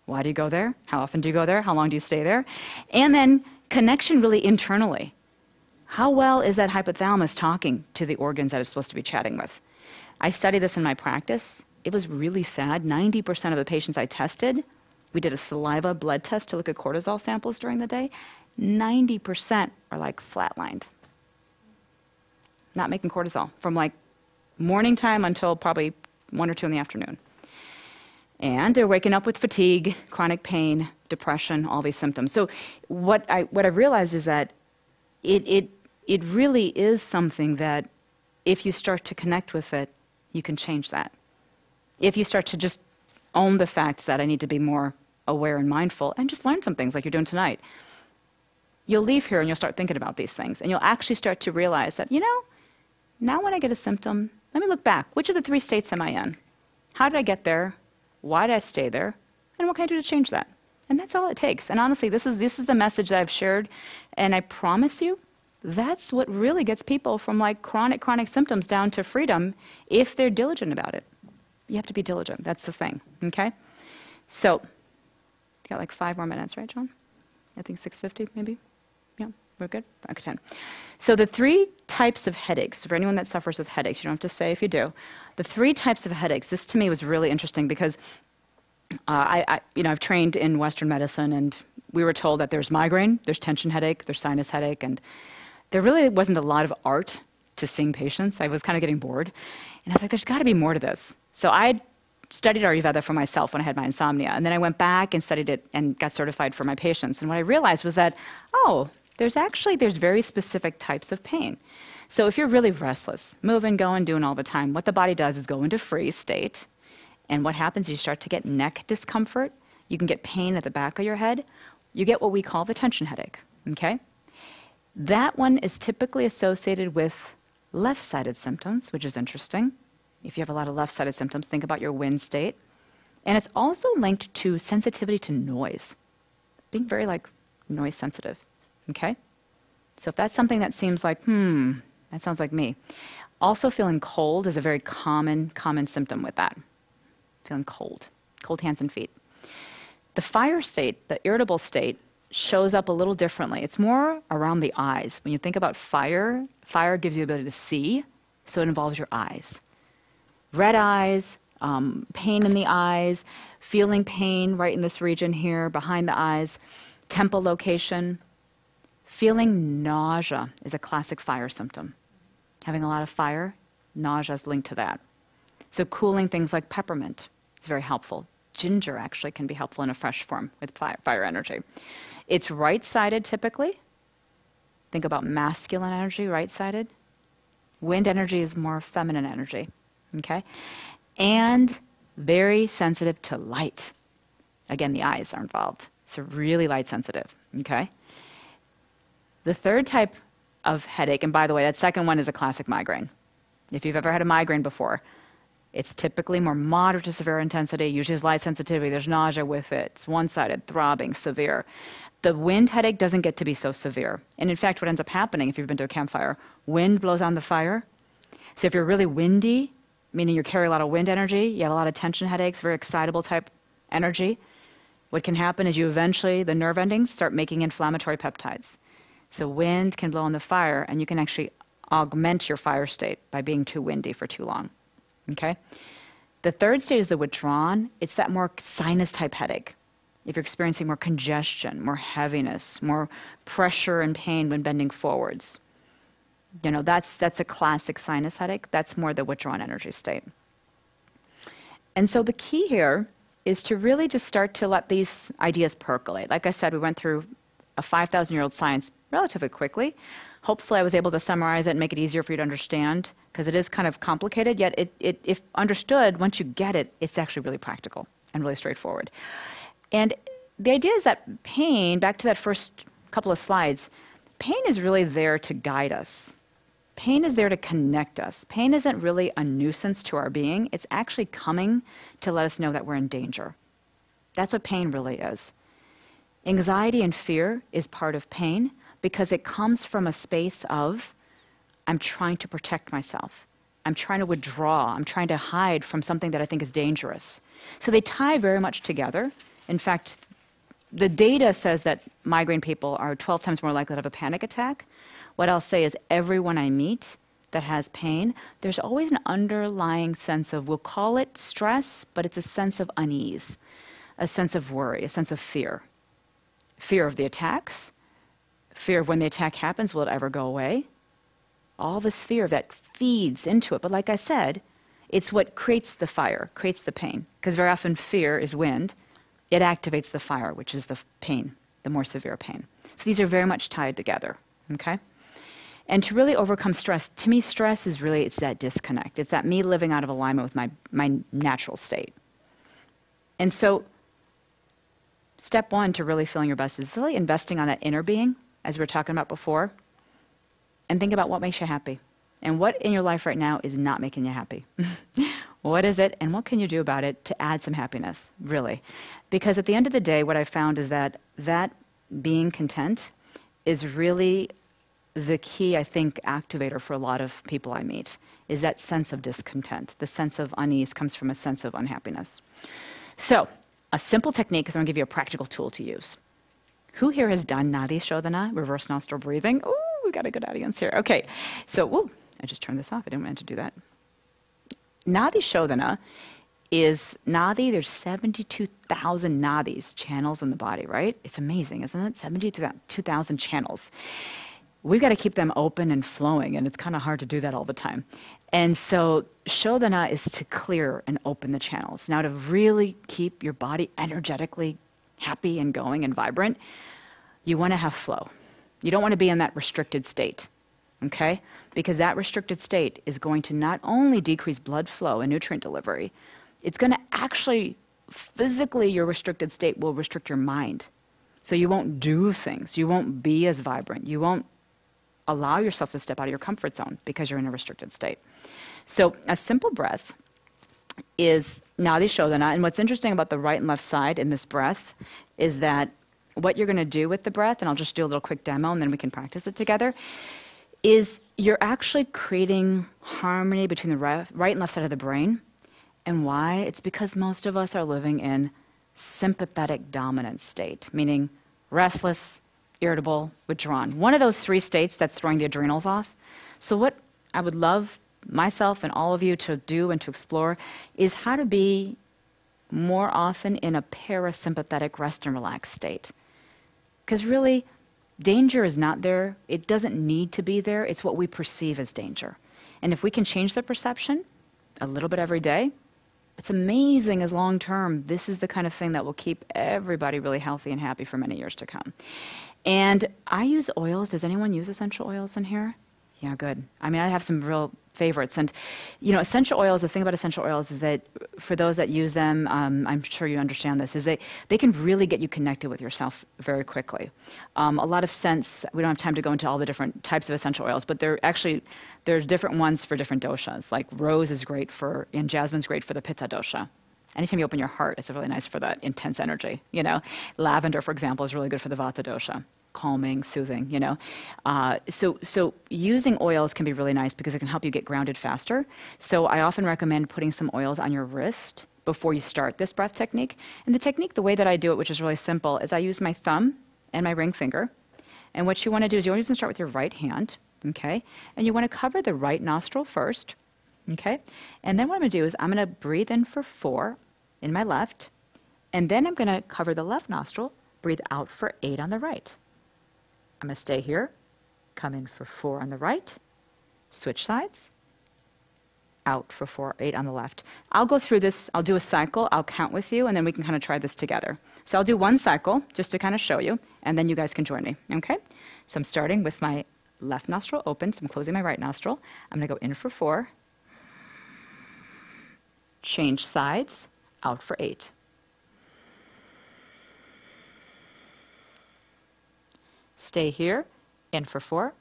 Why do you go there? How often do you go there? How long do you stay there? And then connection really internally. How well is that hypothalamus talking to the organs that it's supposed to be chatting with? I study this in my practice. It was really sad. 90% of the patients I tested, we did a saliva blood test to look at cortisol samples during the day. 90% are like flatlined. Not making cortisol from like morning time until probably 1 or 2 in the afternoon. And they're waking up with fatigue, chronic pain, depression, all these symptoms. So what I realized is that it really is something that if you start to connect with it, you can change that. If you start to just own the fact that I need to be more aware and mindful and just learn some things like you're doing tonight, you'll leave here and you'll start thinking about these things. And you'll actually start to realize that, you know, now when I get a symptom, let me look back. Which of the 3 states am I in? How did I get there? Why did I stay there? And what can I do to change that? And that's all it takes. And honestly, this is the message that I've shared. And I promise you, That's what really gets people from like chronic symptoms down to freedom if they're diligent about it. You have to be diligent. That's the thing, okay? So, got like 5 more minutes, right, John? I think 6:50 maybe? Yeah, we're good? Okay, 10. So the 3 types of headaches, for anyone that suffers with headaches, you don't have to say if you do. The 3 types of headaches, this to me was really interesting because I've trained in Western medicine, and we were told that there's migraine, there's tension headache, there's sinus headache, and there really wasn't a lot of art to seeing patients. I was kind of getting bored. And I was like, there's got to be more to this. So I studied Ayurveda for myself when I had my insomnia. And then I went back and studied it and got certified for my patients. And what I realized was that, there's very specific types of pain. So if you're really restless, moving, going, doing all the time, what the body does is go into freeze state. And what happens is you start to get neck discomfort. You can get pain at the back of your head. You get what we call the tension headache, okay? That one is typically associated with left-sided symptoms, which is interesting. If you have a lot of left-sided symptoms, think about your wind state. And it's also linked to sensitivity to noise, being very noise sensitive, okay? So if that's something that seems like, that sounds like me. Also feeling cold is a very common symptom with that. Feeling cold hands and feet. The fire state, the irritable state, shows up a little differently. It's more around the eyes. When you think about fire, fire gives you the ability to see, so it involves your eyes. Red eyes, pain in the eyes, feeling pain right in this region here, behind the eyes, temple location. Feeling nausea is a classic fire symptom. Having a lot of fire, nausea is linked to that. So cooling things like peppermint is very helpful. Ginger actually can be helpful in a fresh form with fire energy. It's right-sided typically. Think about masculine energy, right-sided. Wind energy is more feminine energy, okay? And very sensitive to light. Again, the eyes are involved. So really light sensitive, okay? The 3rd type of headache, and by the way, that second one is a classic migraine. If you've ever had a migraine before, it's typically more moderate to severe intensity, usually has light sensitivity, there's nausea with it, it's one-sided, throbbing, severe. The wind headache doesn't get to be so severe. And in fact, what ends up happening, if you've been to a campfire, wind blows on the fire. So if you're really windy, meaning you carry a lot of wind energy, you have a lot of tension headaches, very excitable type energy, what can happen is you eventually, the nerve endings, start making inflammatory peptides. So wind can blow on the fire, and you can actually augment your fire state by being too windy for too long. Okay? The 3rd state is the withdrawn. It's that more sinus type headache. If you're experiencing more congestion, more heaviness, more pressure and pain when bending forwards. You know, that's a classic sinus headache. That's more the withdrawn energy state. And so the key here is to really just start to let these ideas percolate. Like I said, we went through a 5,000-year-old science relatively quickly. Hopefully I was able to summarize it and make it easier for you to understand, because it is kind of complicated, yet if understood, once you get it, it's actually really practical and really straightforward. And the idea is that pain, back to that first couple of slides, pain is really there to guide us. Pain is there to connect us. Pain isn't really a nuisance to our being. It's actually coming to let us know that we're in danger. That's what pain really is. Anxiety and fear is part of pain because it comes from a space of, I'm trying to protect myself. I'm trying to withdraw. I'm trying to hide from something that I think is dangerous. So they tie very much together. In fact, the data says that migraine people are 12 times more likely to have a panic attack. What I'll say is everyone I meet that has pain, there's always an underlying sense of, we'll call it stress, but it's a sense of unease, a sense of worry, a sense of fear. Fear of the attacks, fear of when the attack happens, will it ever go away? All this fear that feeds into it. But like I said, it's what creates the fire, creates the pain. Because very often fear is wind. It activates the fire, which is the pain, the more severe pain. So these are very much tied together, okay? And to really overcome stress, to me, stress is really, it's that disconnect. It's that me living out of alignment with my natural state. And so step 1 to really feeling your best is really investing on that inner being, as we were talking about before, and think about what makes you happy. And what in your life right now is not making you happy? What is it, and what can you do about it to add some happiness, really? Because at the end of the day, what I found is that being content is really the key, I think, activator for a lot of people I meet is that sense of discontent. The sense of unease comes from a sense of unhappiness. So a simple technique is I'm going to give you a practical tool to use. Who here has done Nadi Shodhana, reverse nostril breathing? Ooh, we got a good audience here. Okay, so I just turned this off. I didn't want to do that. Nadi Shodhana is Nadi. There's 72,000 Nadis, channels in the body, right? It's amazing, isn't it? 72,000 channels. We've got to keep them open and flowing, and it's kind of hard to do that all the time. And so Shodhana is to clear and open the channels. Now, to really keep your body energetically happy and going and vibrant, you want to have flow. You don't want to be in that restricted state, okay? Because that restricted state is going to not only decrease blood flow and nutrient delivery, it's going to actually, physically, your restricted state will restrict your mind. So you won't do things. You won't be as vibrant. You won't allow yourself to step out of your comfort zone because you're in a restricted state. So a simple breath is Nadi Shodhana. And what's interesting about the right and left side in this breath is that what you're going to do with the breath, and I'll just do a little quick demo and then we can practice it together, is you're actually creating harmony between the right and left side of the brain. And why? It's because most of us are living in sympathetic dominant state, meaning restless, irritable, withdrawn. One of those three states that's throwing the adrenals off. So what I would love myself and all of you to do and to explore is how to be more often in a parasympathetic rest and relaxed state. Because really, danger is not there. It doesn't need to be there. It's what we perceive as danger. And if we can change the perception a little bit every day, it's amazing as long term, this is the kind of thing that will keep everybody really healthy and happy for many years to come. And I use oils. Does anyone use essential oils in here? Yeah, good. I mean, I have some real favorites. And, you know, essential oils, the thing about essential oils is that for those that use them, I'm sure you understand this, is they can really get you connected with yourself very quickly. A lot of scents, we don't have time to go into all the different types of essential oils, but there's different ones for different doshas. Like rose is great for, and jasmine's great for the pitta dosha. Anytime you open your heart, it's really nice for that intense energy, you know. Lavender, for example, is really good for the vata dosha. Calming, soothing, you know. So using oils can be really nice because it can help you get grounded faster. So I often recommend putting some oils on your wrist before you start this breath technique. And the technique, the way that I do it, which is really simple, is I use my thumb and my ring finger. And what you want to do is you always want to start with your right hand, okay? And you want to cover the right nostril first, okay? And then what I'm going to do is I'm going to breathe in for 4 in my left, and then I'm going to cover the left nostril, breathe out for 8 on the right. I'm going to stay here, come in for 4 on the right, switch sides, out for 4, 8 on the left. I'll go through this, I'll do a cycle, I'll count with you, and then we can kind of try this together. So I'll do one cycle just to kind of show you, and then you guys can join me, okay? So I'm starting with my left nostril open, so I'm closing my right nostril. I'm going to go in for 4, change sides, out for 8. Stay here, in for 4.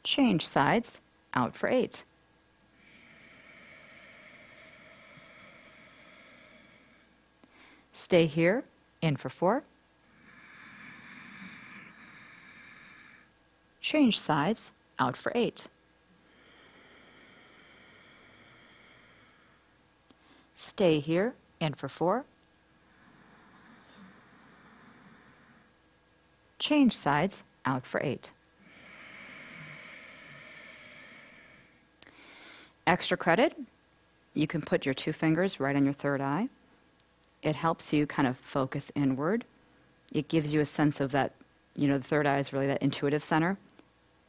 Change sides, out for 8. Stay here, in for 4. Change sides, out for 8. Stay here, in for 4. Change sides, out for 8. Extra credit, you can put your 2 fingers right on your third eye. It helps you kind of focus inward. It gives you a sense of that, you know, the third eye is really that intuitive center.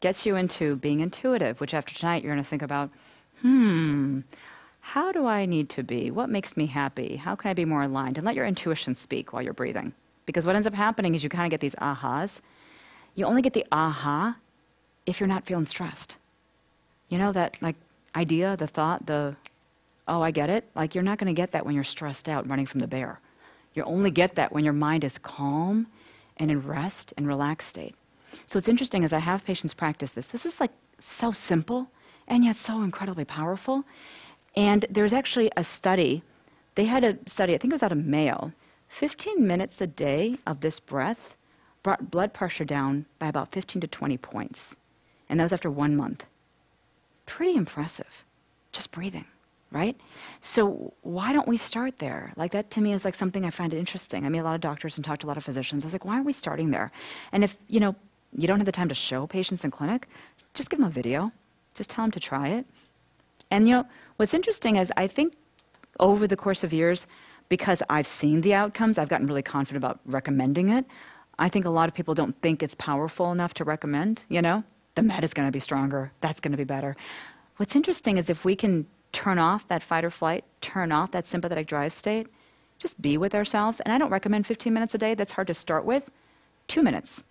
Gets you into being intuitive, which after tonight you're going to think about, how do I need to be? What makes me happy? How can I be more aligned? And let your intuition speak while you're breathing. Because what ends up happening is you kind of get these ahas. You only get the aha if you're not feeling stressed. You know, that like idea, the thought, oh, I get it. Like you're not going to get that when you're stressed out running from the bear. You only get that when your mind is calm and in rest and relaxed state. So it's interesting as I have patients practice this. This is like so simple and yet so incredibly powerful. And there's actually a study. They had a study, I think it was out of Mayo, 15 minutes a day of this breath brought blood pressure down by about 15 to 20 points. And that was after 1 month. Pretty impressive. Just breathing, right? So why don't we start there? Like, that to me is like something I find interesting. I meet a lot of doctors and talk to a lot of physicians. I was like, why aren't we starting there? And if, you know, you don't have the time to show patients in clinic, just give them a video. Just tell them to try it. And, you know, what's interesting is I think over the course of years, because I've seen the outcomes, I've gotten really confident about recommending it. I think a lot of people don't think it's powerful enough to recommend, you know? The med is going to be stronger. That's going to be better. What's interesting is if we can turn off that fight or flight, turn off that sympathetic drive state, just be with ourselves. And I don't recommend 15 minutes a day. That's hard to start with. 2 minutes.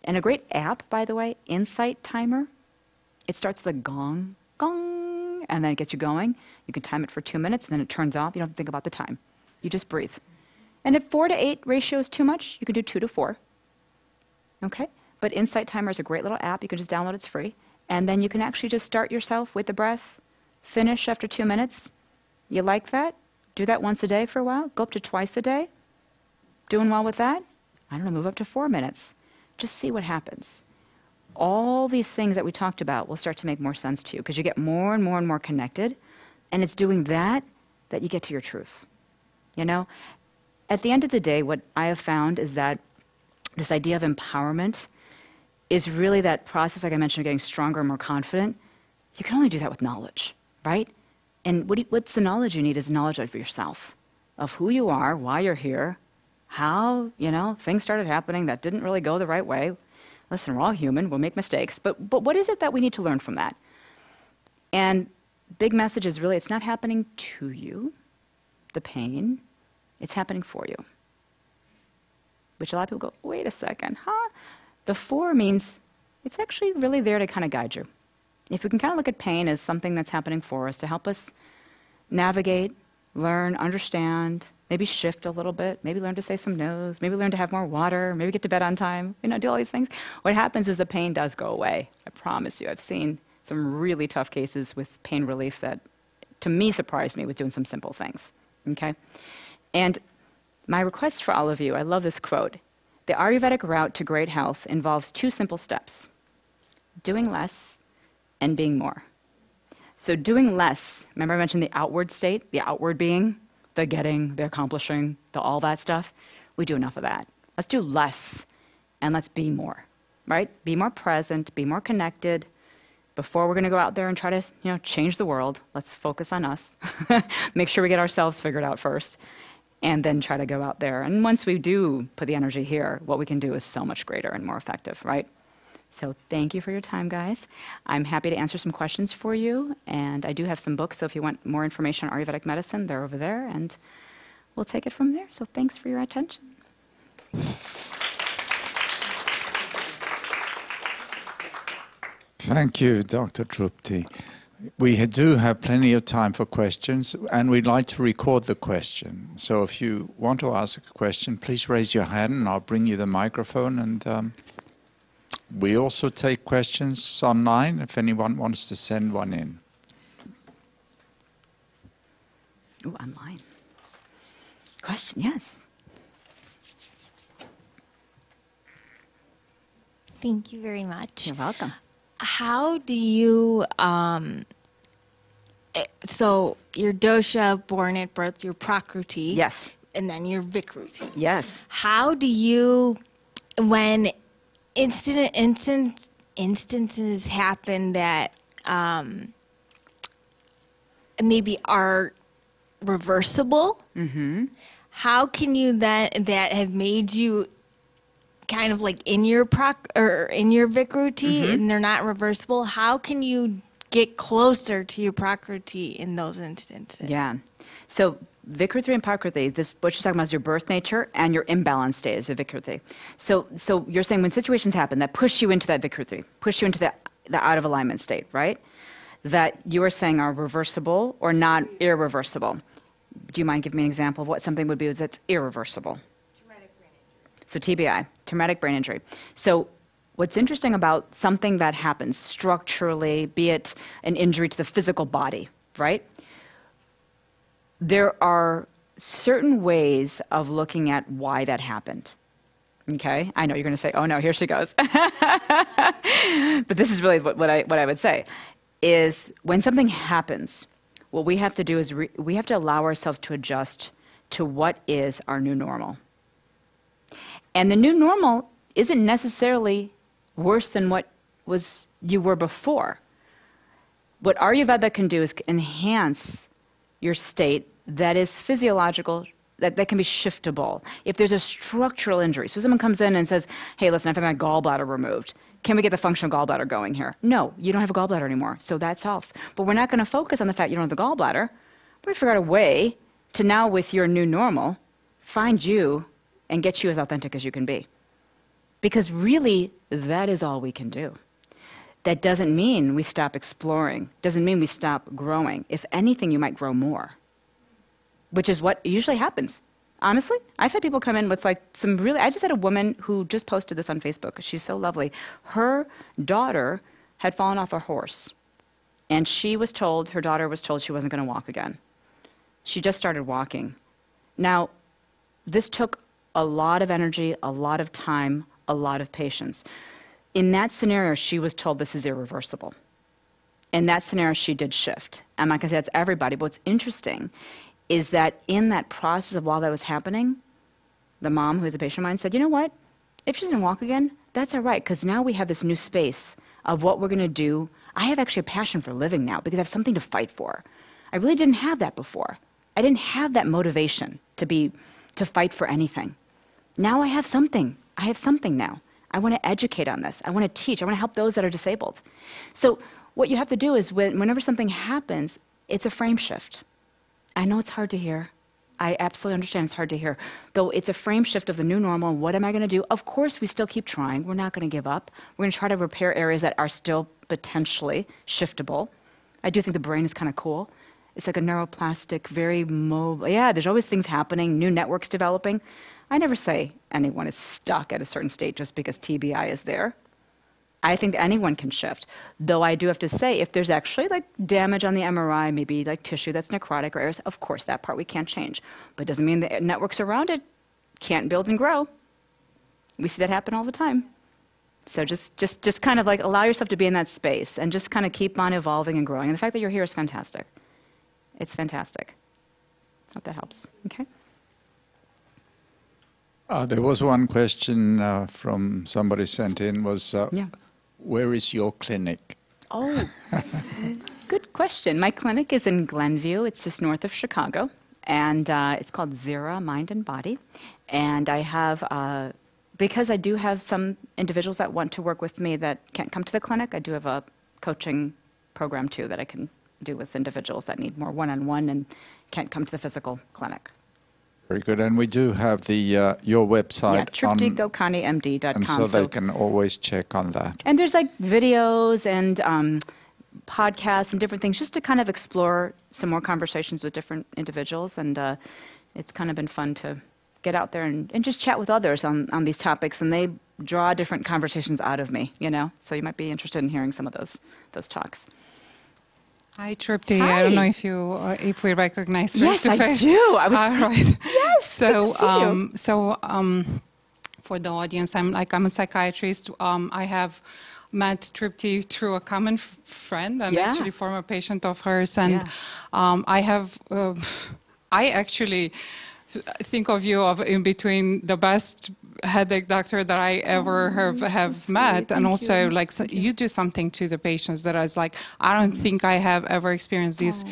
And a great app, by the way, Insight Timer. It starts the gong, gong, and then it gets you going. You can time it for 2 minutes, and then it turns off. You don't have to think about the time. You just breathe. And if 4 to 8 ratio is too much, you can do 2 to 4. Okay? But Insight Timer is a great little app. You can just download it. It's free. And then you can actually just start yourself with the breath, finish after 2 minutes. You like that? Do that once a day for a while. Go up to twice a day. Doing well with that? I don't know, move up to 4 minutes. Just see what happens. All these things that we talked about will start to make more sense to you because you get more and more and more connected. And it's doing that that you get to your truth. You know? At the end of the day, what I have found is that this idea of empowerment is really that process, like I mentioned, of getting stronger and more confident. You can only do that with knowledge, right? And what's the knowledge you need is knowledge of yourself, of who you are, why you're here, how, you know, things started happening that didn't really go the right way. Listen, we're all human, we'll make mistakes, but what is it that we need to learn from that? And big message is really, it's not happening to you, the pain, it's happening for you. Which a lot of people go, wait a second, huh? The 4 means it's actually really there to kind of guide you. If we can kind of look at pain as something that's happening for us to help us navigate, learn, understand, maybe shift a little bit, maybe learn to say some no's, maybe learn to have more water, maybe get to bed on time, you know, do all these things. What happens is the pain does go away. I promise you. I've seen some really tough cases with pain relief that, to me, surprised me with doing some simple things, okay? And my request for all of you, I love this quote. The Ayurvedic route to great health involves 2 simple steps, doing less and being more. So doing less, remember I mentioned the outward state, the outward being, the getting, the accomplishing, the all that stuff? We do enough of that. Let's do less and let's be more, right? Be more present, be more connected. Before we're going to go out there and try to, you know, change the world, let's focus on us. Make sure we get ourselves figured out first. And then try to go out there. And once we do put the energy here, what we can do is so much greater and more effective, right? So thank you for your time, guys. I'm happy to answer some questions for you. And I do have some books, so if you want more information on Ayurvedic medicine, they're over there. And we'll take it from there. So thanks for your attention. Thank you, Dr. Trupti. We do have plenty of time for questions, and we'd like to record the question. So if you want to ask a question, please raise your hand, and I'll bring you the microphone. And we also take questions online if anyone wants to send one in. Ooh, online. Question, yes. Thank you very much. You're welcome. How do you, so your dosha, born at birth, your prakriti. Yes. And then your vikruti. Yes. How do you, when instances happen that maybe are reversible, how can you that have made you kind of like in your vikruti and they're not reversible, how can you get closer to your prakriti in those instances? Yeah. So vikruti and prakriti, this what you're talking about is your birth nature and your imbalance state is a vikruti. So you're saying when situations happen that push you into that vikruti, push you into the out of alignment state, right? That you are saying are reversible or not irreversible. Do you mind giving me an example of what something would be that's irreversible? So TBI, traumatic brain injury. So what's interesting about something that happens structurally, be it an injury to the physical body, right? There are certain ways of looking at why that happened, Okay, I know you're going to say, "Oh no, here she goes." But this is really what I would say is when something happens, what we have to do is we have to allow ourselves to adjust to what is our new normal. And the new normal isn't necessarily worse than what you were before. What Ayurveda can do is enhance your state that is physiological, that can be shiftable. If there's a structural injury, so someone comes in and says, "Hey, listen, I've had my gallbladder removed. Can we get the functional gallbladder going here?" No, you don't have a gallbladder anymore, so that's off. But we're not going to focus on the fact you don't have the gallbladder. We're going to figure out a way to now, with your new normal, find you and get you as authentic as you can be. Because really, that is all we can do. That doesn't mean we stop exploring. Doesn't mean we stop growing. If anything, you might grow more, which is what usually happens. Honestly, I've had people come in with like some really, I just had a woman who just posted this on Facebook. She's so lovely. Her daughter had fallen off a horse, and her daughter was told she wasn't going to walk again. She just started walking. Now, this took a lot of energy, a lot of time, a lot of patience. In that scenario, she was told this is irreversible. In that scenario, she did shift. I'm not going to say that's everybody, but what's interesting is that in that process of while that was happening, the mom, who is a patient of mine, said, "You know what? If she doesn't walk again, that's all right, because now we have this new space of what we're going to do. I have actually a passion for living now because I have something to fight for. I really didn't have that before. I didn't have that motivation to fight for anything. Now I have something. I have something now. I want to educate on this. I want to teach. I want to help those that are disabled." So what you have to do is whenever something happens, it's a frame shift. I know it's hard to hear. I absolutely understand it's hard to hear. Though it's a frame shift of the new normal. What am I going to do? Of course, we still keep trying. We're not going to give up. We're going to try to repair areas that are still potentially shiftable. I do think the brain is kind of cool. It's like a neuroplastic, very mobile. Yeah, there's always things happening, new networks developing. I never say anyone is stuck at a certain state just because TBI is there. I think anyone can shift. Though I do have to say, if there's actually like damage on the MRI, maybe like tissue that's necrotic or areas, of course, that part we can't change. But it doesn't mean the networks around it can't build and grow. We see that happen all the time. So just kind of like allow yourself to be in that space and just kind of keep on evolving and growing. And the fact that you're here is fantastic. It's fantastic. Hope that helps. Okay. There was one question from somebody sent in was, where is your clinic? Oh, good question. My clinic is in Glenview. It's just north of Chicago. And it's called Zira Mind and Body. And I have, because I do have some individuals that want to work with me that can't come to the clinic, I do have a coaching program too that I can do with individuals that need more one-on-one and can't come to the physical clinic. Very good. And we do have the your website. Yeah, TruptiGokaniMD.com. And so they can always check on that. And there's like videos and podcasts and different things just to kind of explore some more conversations with different individuals. And it's kind of been fun to get out there and just chat with others on these topics. And they draw different conversations out of me, you know. So you might be interested in hearing some of those talks. Hi, Trupti. Hi. I don't know if we recognize face to face. Yes, I do. All right. Yes. So, good to see you. For the audience, I'm a psychiatrist. I have met Trupti through a common friend and actually former patient of hers, and I actually think of you in between the best headache doctor that I ever have met. And also, like, you do something to the patients that I was like, I don't think I have ever experienced this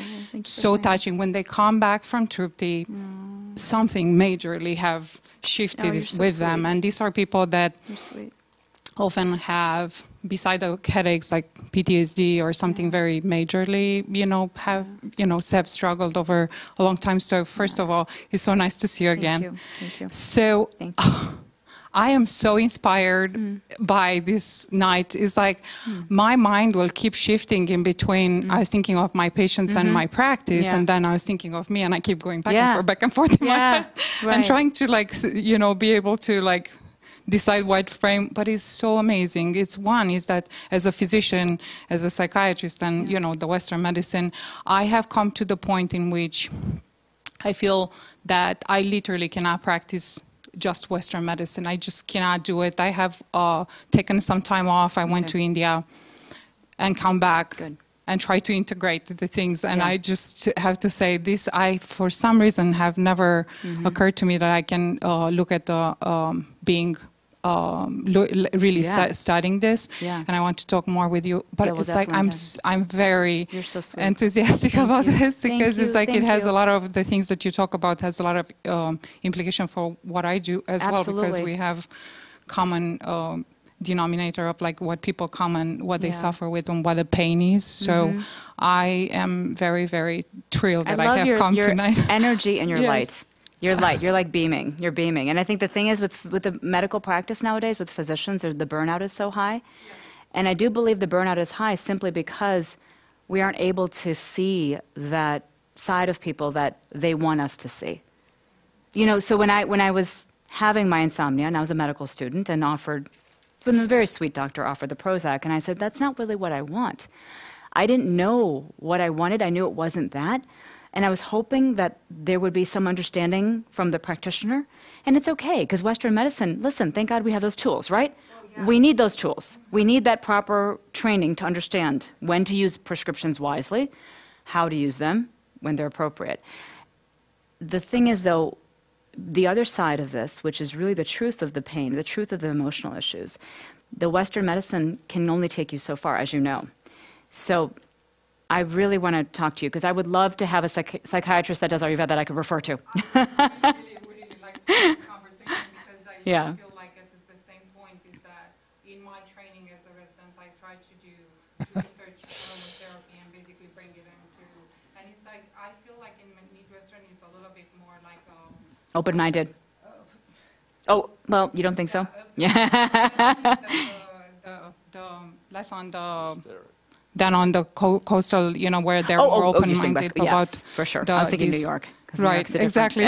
so touching. When they come back from Trupti, something majorly have shifted with them. And these are people that often have, beside the headaches, like PTSD or something very majorly, have struggled over a long time. So first of all, it's so nice to see you again. Thank you. So I am so inspired by this night. It's like my mind will keep shifting in between. I was thinking of my patients and my practice, and then I was thinking of me, and I keep going back and forth in my head, and trying to be able to decide what frame. But it's so amazing. Is that as a physician, as a psychiatrist, and the Western medicine, I have come to the point in which I feel that I literally cannot practice just Western medicine. I just cannot do it. I have taken some time off. I went to India and come back and try to integrate the things. And I just have to say this, for some reason, have never occurred to me that I can look at the being really studying this, and I want to talk more with you. But it's like I'm very enthusiastic about this because it's like it has a lot of the things that you talk about has a lot of implication for what I do as well, because we have common denominator of like what people what they suffer with and what the pain is. So I am very, very thrilled that I have come tonight. Your energy and your light. You're light. You're like beaming. You're beaming. And I think the thing is with the medical practice nowadays, with physicians, the burnout is so high. Yes. And I do believe the burnout is high simply because we aren't able to see that side of people that they want us to see. You know, so when I was having my insomnia, and I was a medical student, and from a very sweet doctor, offered the Prozac, and I said, that's not really what I want. I didn't know what I wanted. I knew it wasn't that. And I was hoping that there would be some understanding from the practitioner. And it's okay, because Western medicine, listen, thank God we have those tools, right? Oh, yeah. We need those tools. We need that proper training to understand when to use prescriptions wisely, how to use them when they're appropriate. The thing is, though, the other side of this, which is really the truth of the pain, the truth of the emotional issues, the Western medicine can only take you so far, as you know. So I really want to talk to you, because I would love to have a psychiatrist that does Ayurveda that I could refer to. I would really like to have this conversation, because I feel like it is the same point, is that in my training as a resident, I try to do research aromatherapy and basically bring it into, and it's like, I feel like in Midwestern it's a little bit more like open-minded. Oh, well, you don't think so? The less on the than on the coastal, you know, where they're more open-minded about. Yes, for sure. I was thinking New York. Right, exactly.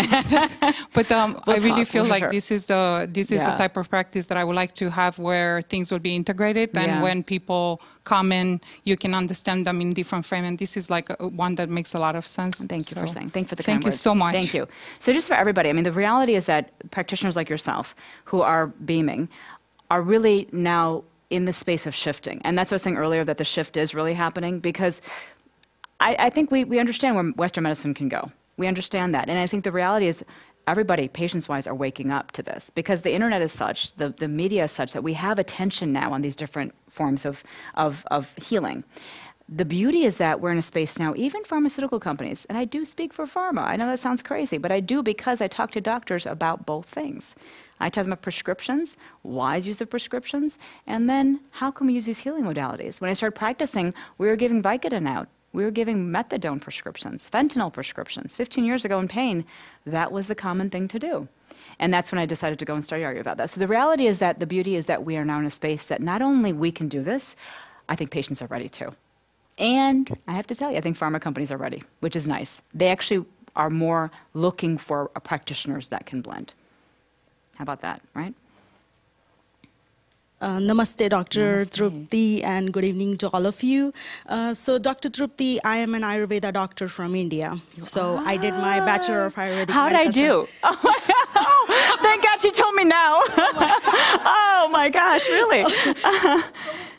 But I really feel like this is the type of practice that I would like to have, where things will be integrated, and when people come in, you can understand them in different frame. And this is like one that makes a lot of sense. Thank you for saying. Thank you for the Thank you so much. Thank you. So just for everybody, I mean, the reality is that practitioners like yourself who are beaming are really now in the space of shifting. And that's what I was saying earlier, that the shift is really happening, because I think we understand where Western medicine can go. We understand that. And I think the reality is everybody, patients-wise, are waking up to this, because the internet is such, the media is such, that we have attention now on these different forms of healing. The beauty is that we're in a space now, even pharmaceutical companies, and I do speak for pharma. I know that sounds crazy, but I do, because I talk to doctors about both things. I tell them about prescriptions, wise use of prescriptions, and then how can we use these healing modalities? When I started practicing, we were giving Vicodin out. We were giving methadone prescriptions, fentanyl prescriptions. 15 years ago in pain, that was the common thing to do. And that's when I decided to go and study Ayurveda. So the reality is that the beauty is that we are now in a space that not only we can do this, I think patients are ready too. And I have to tell you, I think pharma companies are ready, which is nice. They actually are more looking for practitioners that can blend. How about that, right? Namaste, Dr. Trupti, and good evening to all of you. So, Dr. Trupti, I am an Ayurveda doctor from India. So, I did my Bachelor of Ayurvedic How did I do? Oh, my God. Oh, thank God she told me now. Oh, my gosh, really?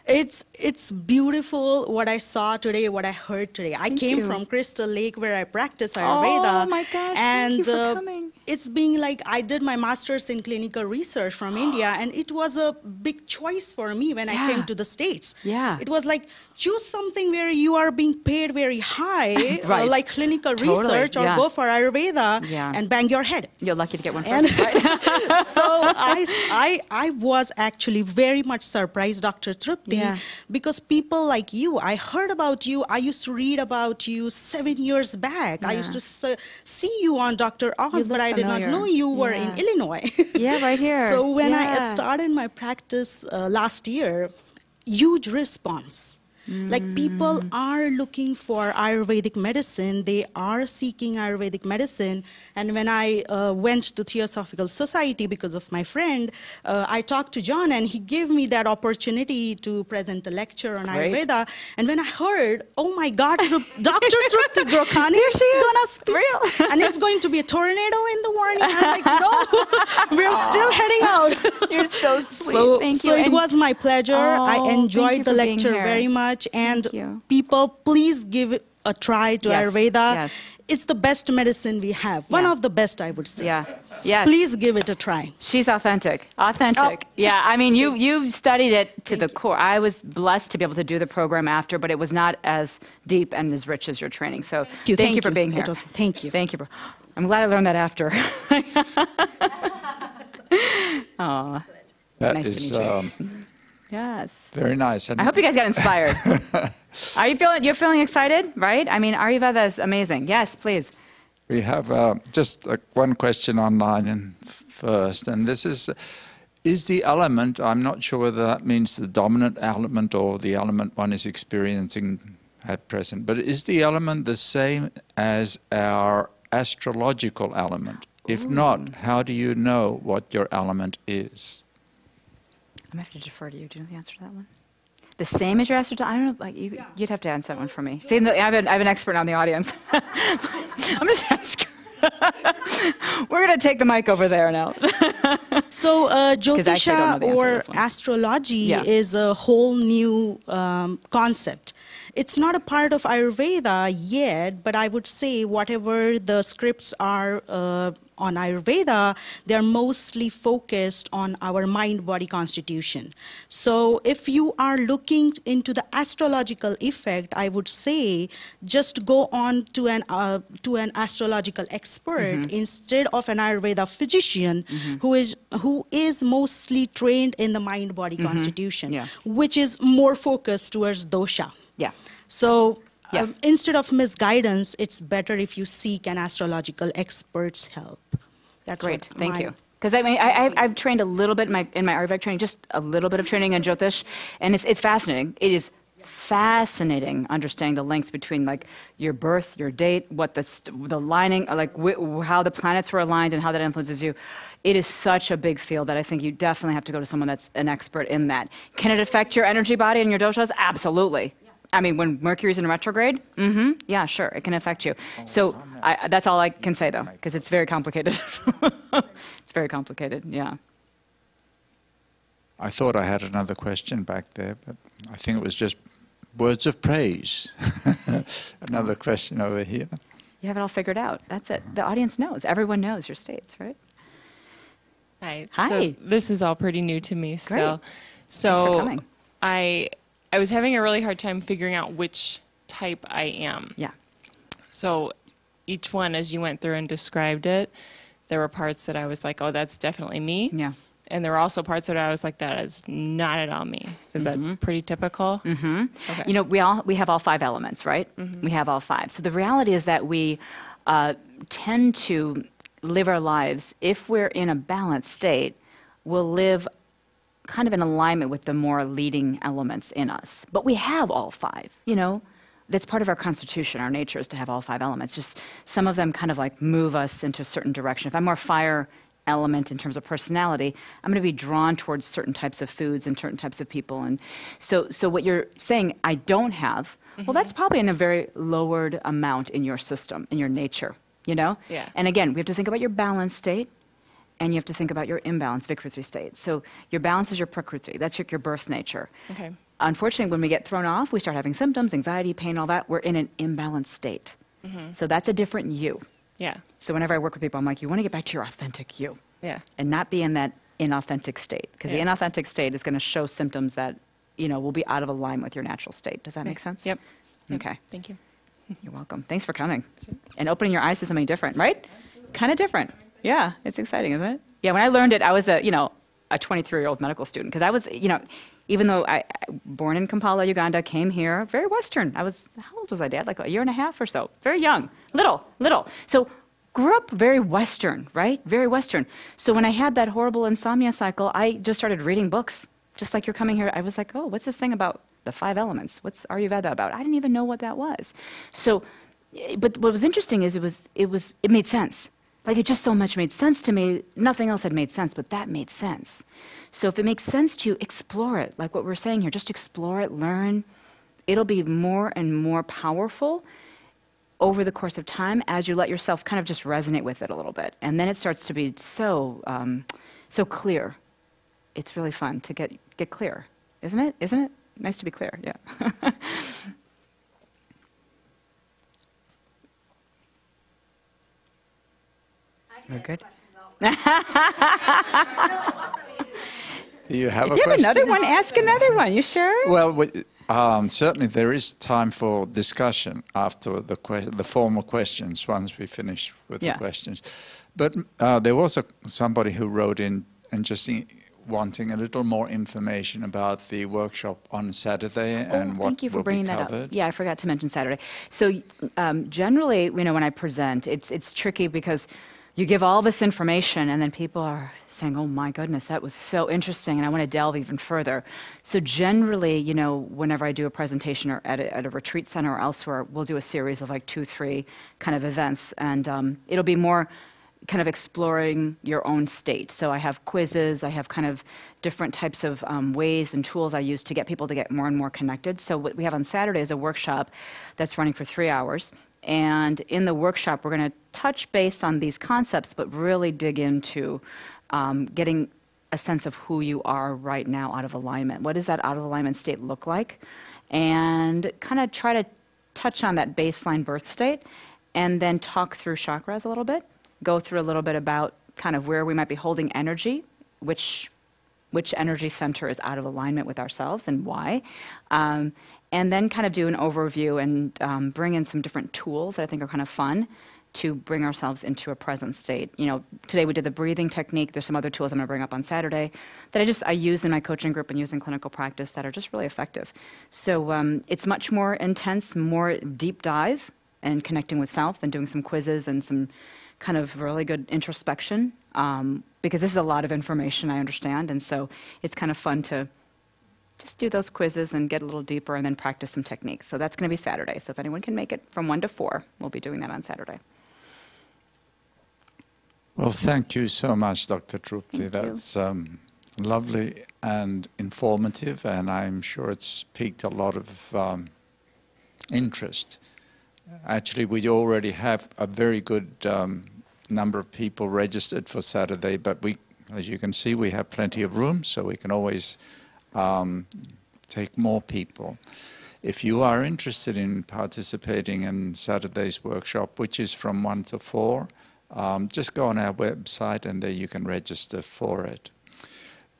It's beautiful what I saw today, what I heard today. I came from Crystal Lake, where I practice Ayurveda. Oh my gosh, and thank you for coming. It's being like, I did my master's in clinical research from India, and it was a big choice for me when I came to the States. Yeah. It was like, choose something where you are being paid very high, right. Like clinical research, or go for Ayurveda and bang your head. You're lucky to get one first, right? So I was actually very much surprised, Dr. Trupti, because people like you, I heard about you, I used to read about you 7 years back. I used to see you on Dr. Oz, but I did not know you were in Illinois. Yeah, right here. So when I started my practice last year, huge response. Like people are looking for Ayurvedic medicine, they are seeking Ayurvedic medicine. And when I went to Theosophical Society because of my friend, I talked to John and he gave me that opportunity to present a lecture on Ayurveda. And when I heard, oh my God, Dr. Trupti Gokani is gonna speak. Real. And it's going to be a tornado in the morning. I'm like, no, we're still heading out. You're so sweet. Thank you. So it was my pleasure. I thank you enjoyed the for being lecture here. very much. And you. people, please give it a try to Yes, Ayurveda. yes. It's the best medicine we have. One of the best, I would say. Yeah. Yes. Please give it a try. She's authentic. Authentic. Oh. Yeah, I mean, you studied it to the core. I was blessed to be able to do the program after, but it was not as deep and as rich as your training. So thank you for being here. Thank you. Thank you. I'm glad I learned that after. Aw. That Nice is to meet you. Yes. very nice. And I hope you guys got inspired. You're feeling excited, right? I mean, Ayurveda is amazing. Yes, please. we have just one question online first, and this is the element, I'm not sure whether that means the dominant element or the element one is experiencing at present, but is the element the same as our astrological element? If not, how do you know what your element is? I'm going to have to defer to you. Do you know the answer to that one? The same as your astrology? I don't know. Like you'd have to answer that one for me. See, I have an expert on the audience. I'm just asking. We're going to take the mic over there now. So Jyotisha or one. astrology is a whole new concept. It's not a part of Ayurveda yet, but I would say whatever the scripts are on Ayurveda, they're mostly focused on our mind-body constitution. So if you are looking into the astrological effect, I would say just go on to an astrological expert instead of an Ayurveda physician who is mostly trained in the mind-body constitution, which is more focused towards dosha. Yeah. So instead of misguidance, it's better if you seek an astrological expert's help. That's great. Thank you. Because I mean, I've trained a little bit in my Ayurvedic training, just a little bit of training in Jyotish, and it's fascinating. It is fascinating understanding the links between like your birth, your date, what the lining, like how the planets were aligned and how that influences you. It is such a big field that I think you definitely have to go to someone that's an expert in that. Can it affect your energy body and your doshas? Absolutely. I mean, when Mercury's in retrograde, yeah, sure, it can affect you. So that's all I can say, though, because it's very complicated. It's very complicated, yeah. I thought I had another question back there, but I think it was just words of praise. Another question over here. You have it all figured out. That's it. The audience knows. Everyone knows your states, right? Hi. Hi. So this is all pretty new to me still. Great. So Thanks for coming. I was having a really hard time figuring out which type I am. Yeah. So each one, as you went through and described it, there were parts that I was like, oh, that's definitely me. Yeah. And there were also parts that I was like, that is not at all me. Is that pretty typical? Mm-hmm. Okay. You know, we have all 5 elements, right? We have all 5. So the reality is that we tend to live our lives, if we're in a balanced state, we'll live kind of in alignment with the more leading elements in us. But we have all 5, you know. That's part of our constitution. Our nature is to have all 5 elements. Just some of them kind of like move us into a certain direction. If I'm more fire element in terms of personality, I'm going to be drawn towards certain types of foods and certain types of people. And so what you're saying I don't have, well, that's probably in a very lowered amount in your system, in your nature, you know? Yeah. And again, we have to think about your balanced state, and you have to think about your imbalanced Vikruti state. So your balance is your Prakruti. That's your birth nature. Okay. Unfortunately, when we get thrown off, we start having symptoms, anxiety, pain, all that. We're in an imbalanced state. So that's a different you. Yeah. So whenever I work with people, I'm like, you want to get back to your authentic you. Yeah. And not be in that inauthentic state. Because the inauthentic state is going to show symptoms that, you know, will be out of alignment with your natural state. Does that make sense? Yep. Okay. Thank you. You're welcome. Thanks for coming. And opening your eyes to something different, right? Kind of different. Yeah, it's exciting, isn't it? Yeah, when I learned it, I was a 23-year-old medical student. Because I was, even though I born in Kampala, Uganda, came here, very Western. How old was I, Dad? Like a year and a half or so. Very young. Little. So grew up very Western, right? Very Western. So when I had that horrible insomnia cycle, I just started reading books. Just like you're coming here, I was like, oh, what's this thing about the 5 elements. What's Ayurveda about? I didn't even know what that was. So, but what was interesting is it made sense. Like it just so much made sense to me. Nothing else had made sense, but that made sense. So if it makes sense to you, explore it. Like what we're saying here, just explore it, learn. It'll be more and more powerful over the course of time as you let yourself kind of just resonate with it a little bit. And then it starts to be so clear. It's really fun to get clear, isn't it? Isn't it? Nice to be clear, yeah. We're good? Do you have if a you question? have another one, ask another one. You sure? Well, certainly there is time for discussion after the formal questions, once we finish with the questions. But there was somebody who wrote in and just wanting a little more information about the workshop on Saturday and what thank you for bringing that up. Yeah, I forgot to mention Saturday. So generally, you know, when I present, it's tricky because you give all this information and then people are saying, oh my goodness, that was so interesting and I want to delve even further. So generally, you know, whenever I do a presentation or at a retreat center or elsewhere, we'll do a series of like 2, 3 kind of events, and it'll be more kind of exploring your own state. So I have quizzes, I have kind of different types of ways and tools I use to get people to get more and more connected. So what we have on Saturday is a workshop that's running for 3 hours. And in the workshop, we're going to touch base on these concepts, but really dig into getting a sense of who you are right now out of alignment. What does that out of alignment state look like? And kind of try to touch on that baseline birth state and then talk through chakras a little bit, go through a little bit about kind of where we might be holding energy, which energy center is out of alignment with ourselves and why. And then kind of do an overview and bring in some different tools that I think are kind of fun to bring ourselves into a present state. You know, today we did the breathing technique. There's some other tools I'm going to bring up on Saturday that I use in my coaching group and use in clinical practice that are just really effective. So it's much more intense, more deep dive and connecting with self and doing some quizzes and some kind of really good introspection because this is a lot of information, I understand. And so it's kind of fun to just do those quizzes and get a little deeper and then practice some techniques. So that's going to be Saturday. So if anyone can make it from 1 to 4, we'll be doing that on Saturday. Well, thank you so much, Dr. Trupti. That's lovely and informative, and I'm sure it's piqued a lot of interest. Actually, we already have a very good number of people registered for Saturday, but we, as you can see, we have plenty of room, so we can always take more people. If you are interested in participating in Saturday's workshop, which is from 1 to 4, just go on our website and there you can register for it.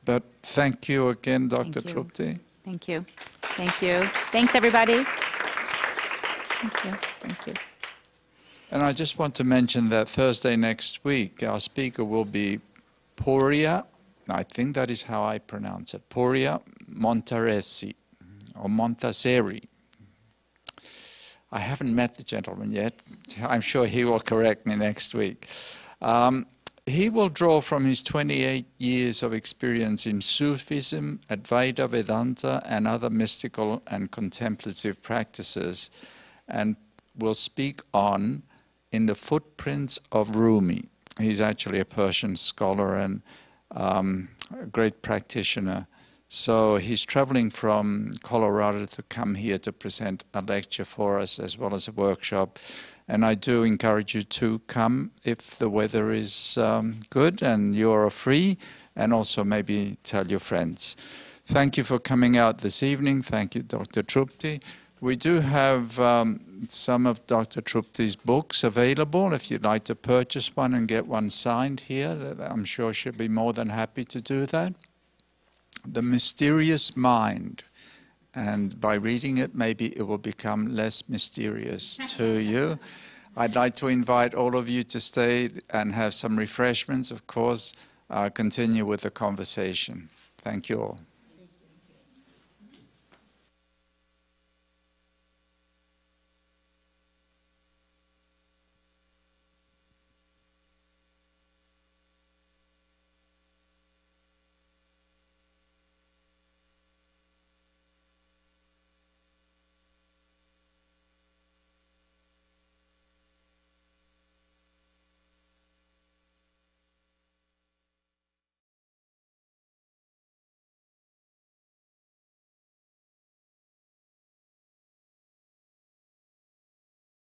But thank you again, Dr. Trupti. Thank you. Thank you. Thanks, everybody. Thank you. Thank you. And I just want to mention that Thursday next week, our speaker will be Poria, I think that is how I pronounce it, Poria Montaresi, or Montaseri. I haven't met the gentleman yet. I'm sure he will correct me next week. He will draw from his 28 years of experience in Sufism, Advaita Vedanta, and other mystical and contemplative practices, and will speak on In the Footprints of Rumi. He's actually a Persian scholar and a great practitioner. So he's traveling from Colorado to come here to present a lecture for us as well as a workshop. And I do encourage you to come if the weather is good and you're free, and also maybe tell your friends. Thank you for coming out this evening. Thank you, Dr. Trupti. We do have some of Dr. Trupti's books available. If you'd like to purchase one and get one signed here, I'm sure she'll be more than happy to do that. The Mysterious Mind. And by reading it, maybe it will become less mysterious to you. I'd like to invite all of you to stay and have some refreshments, of course, continue with the conversation. Thank you all.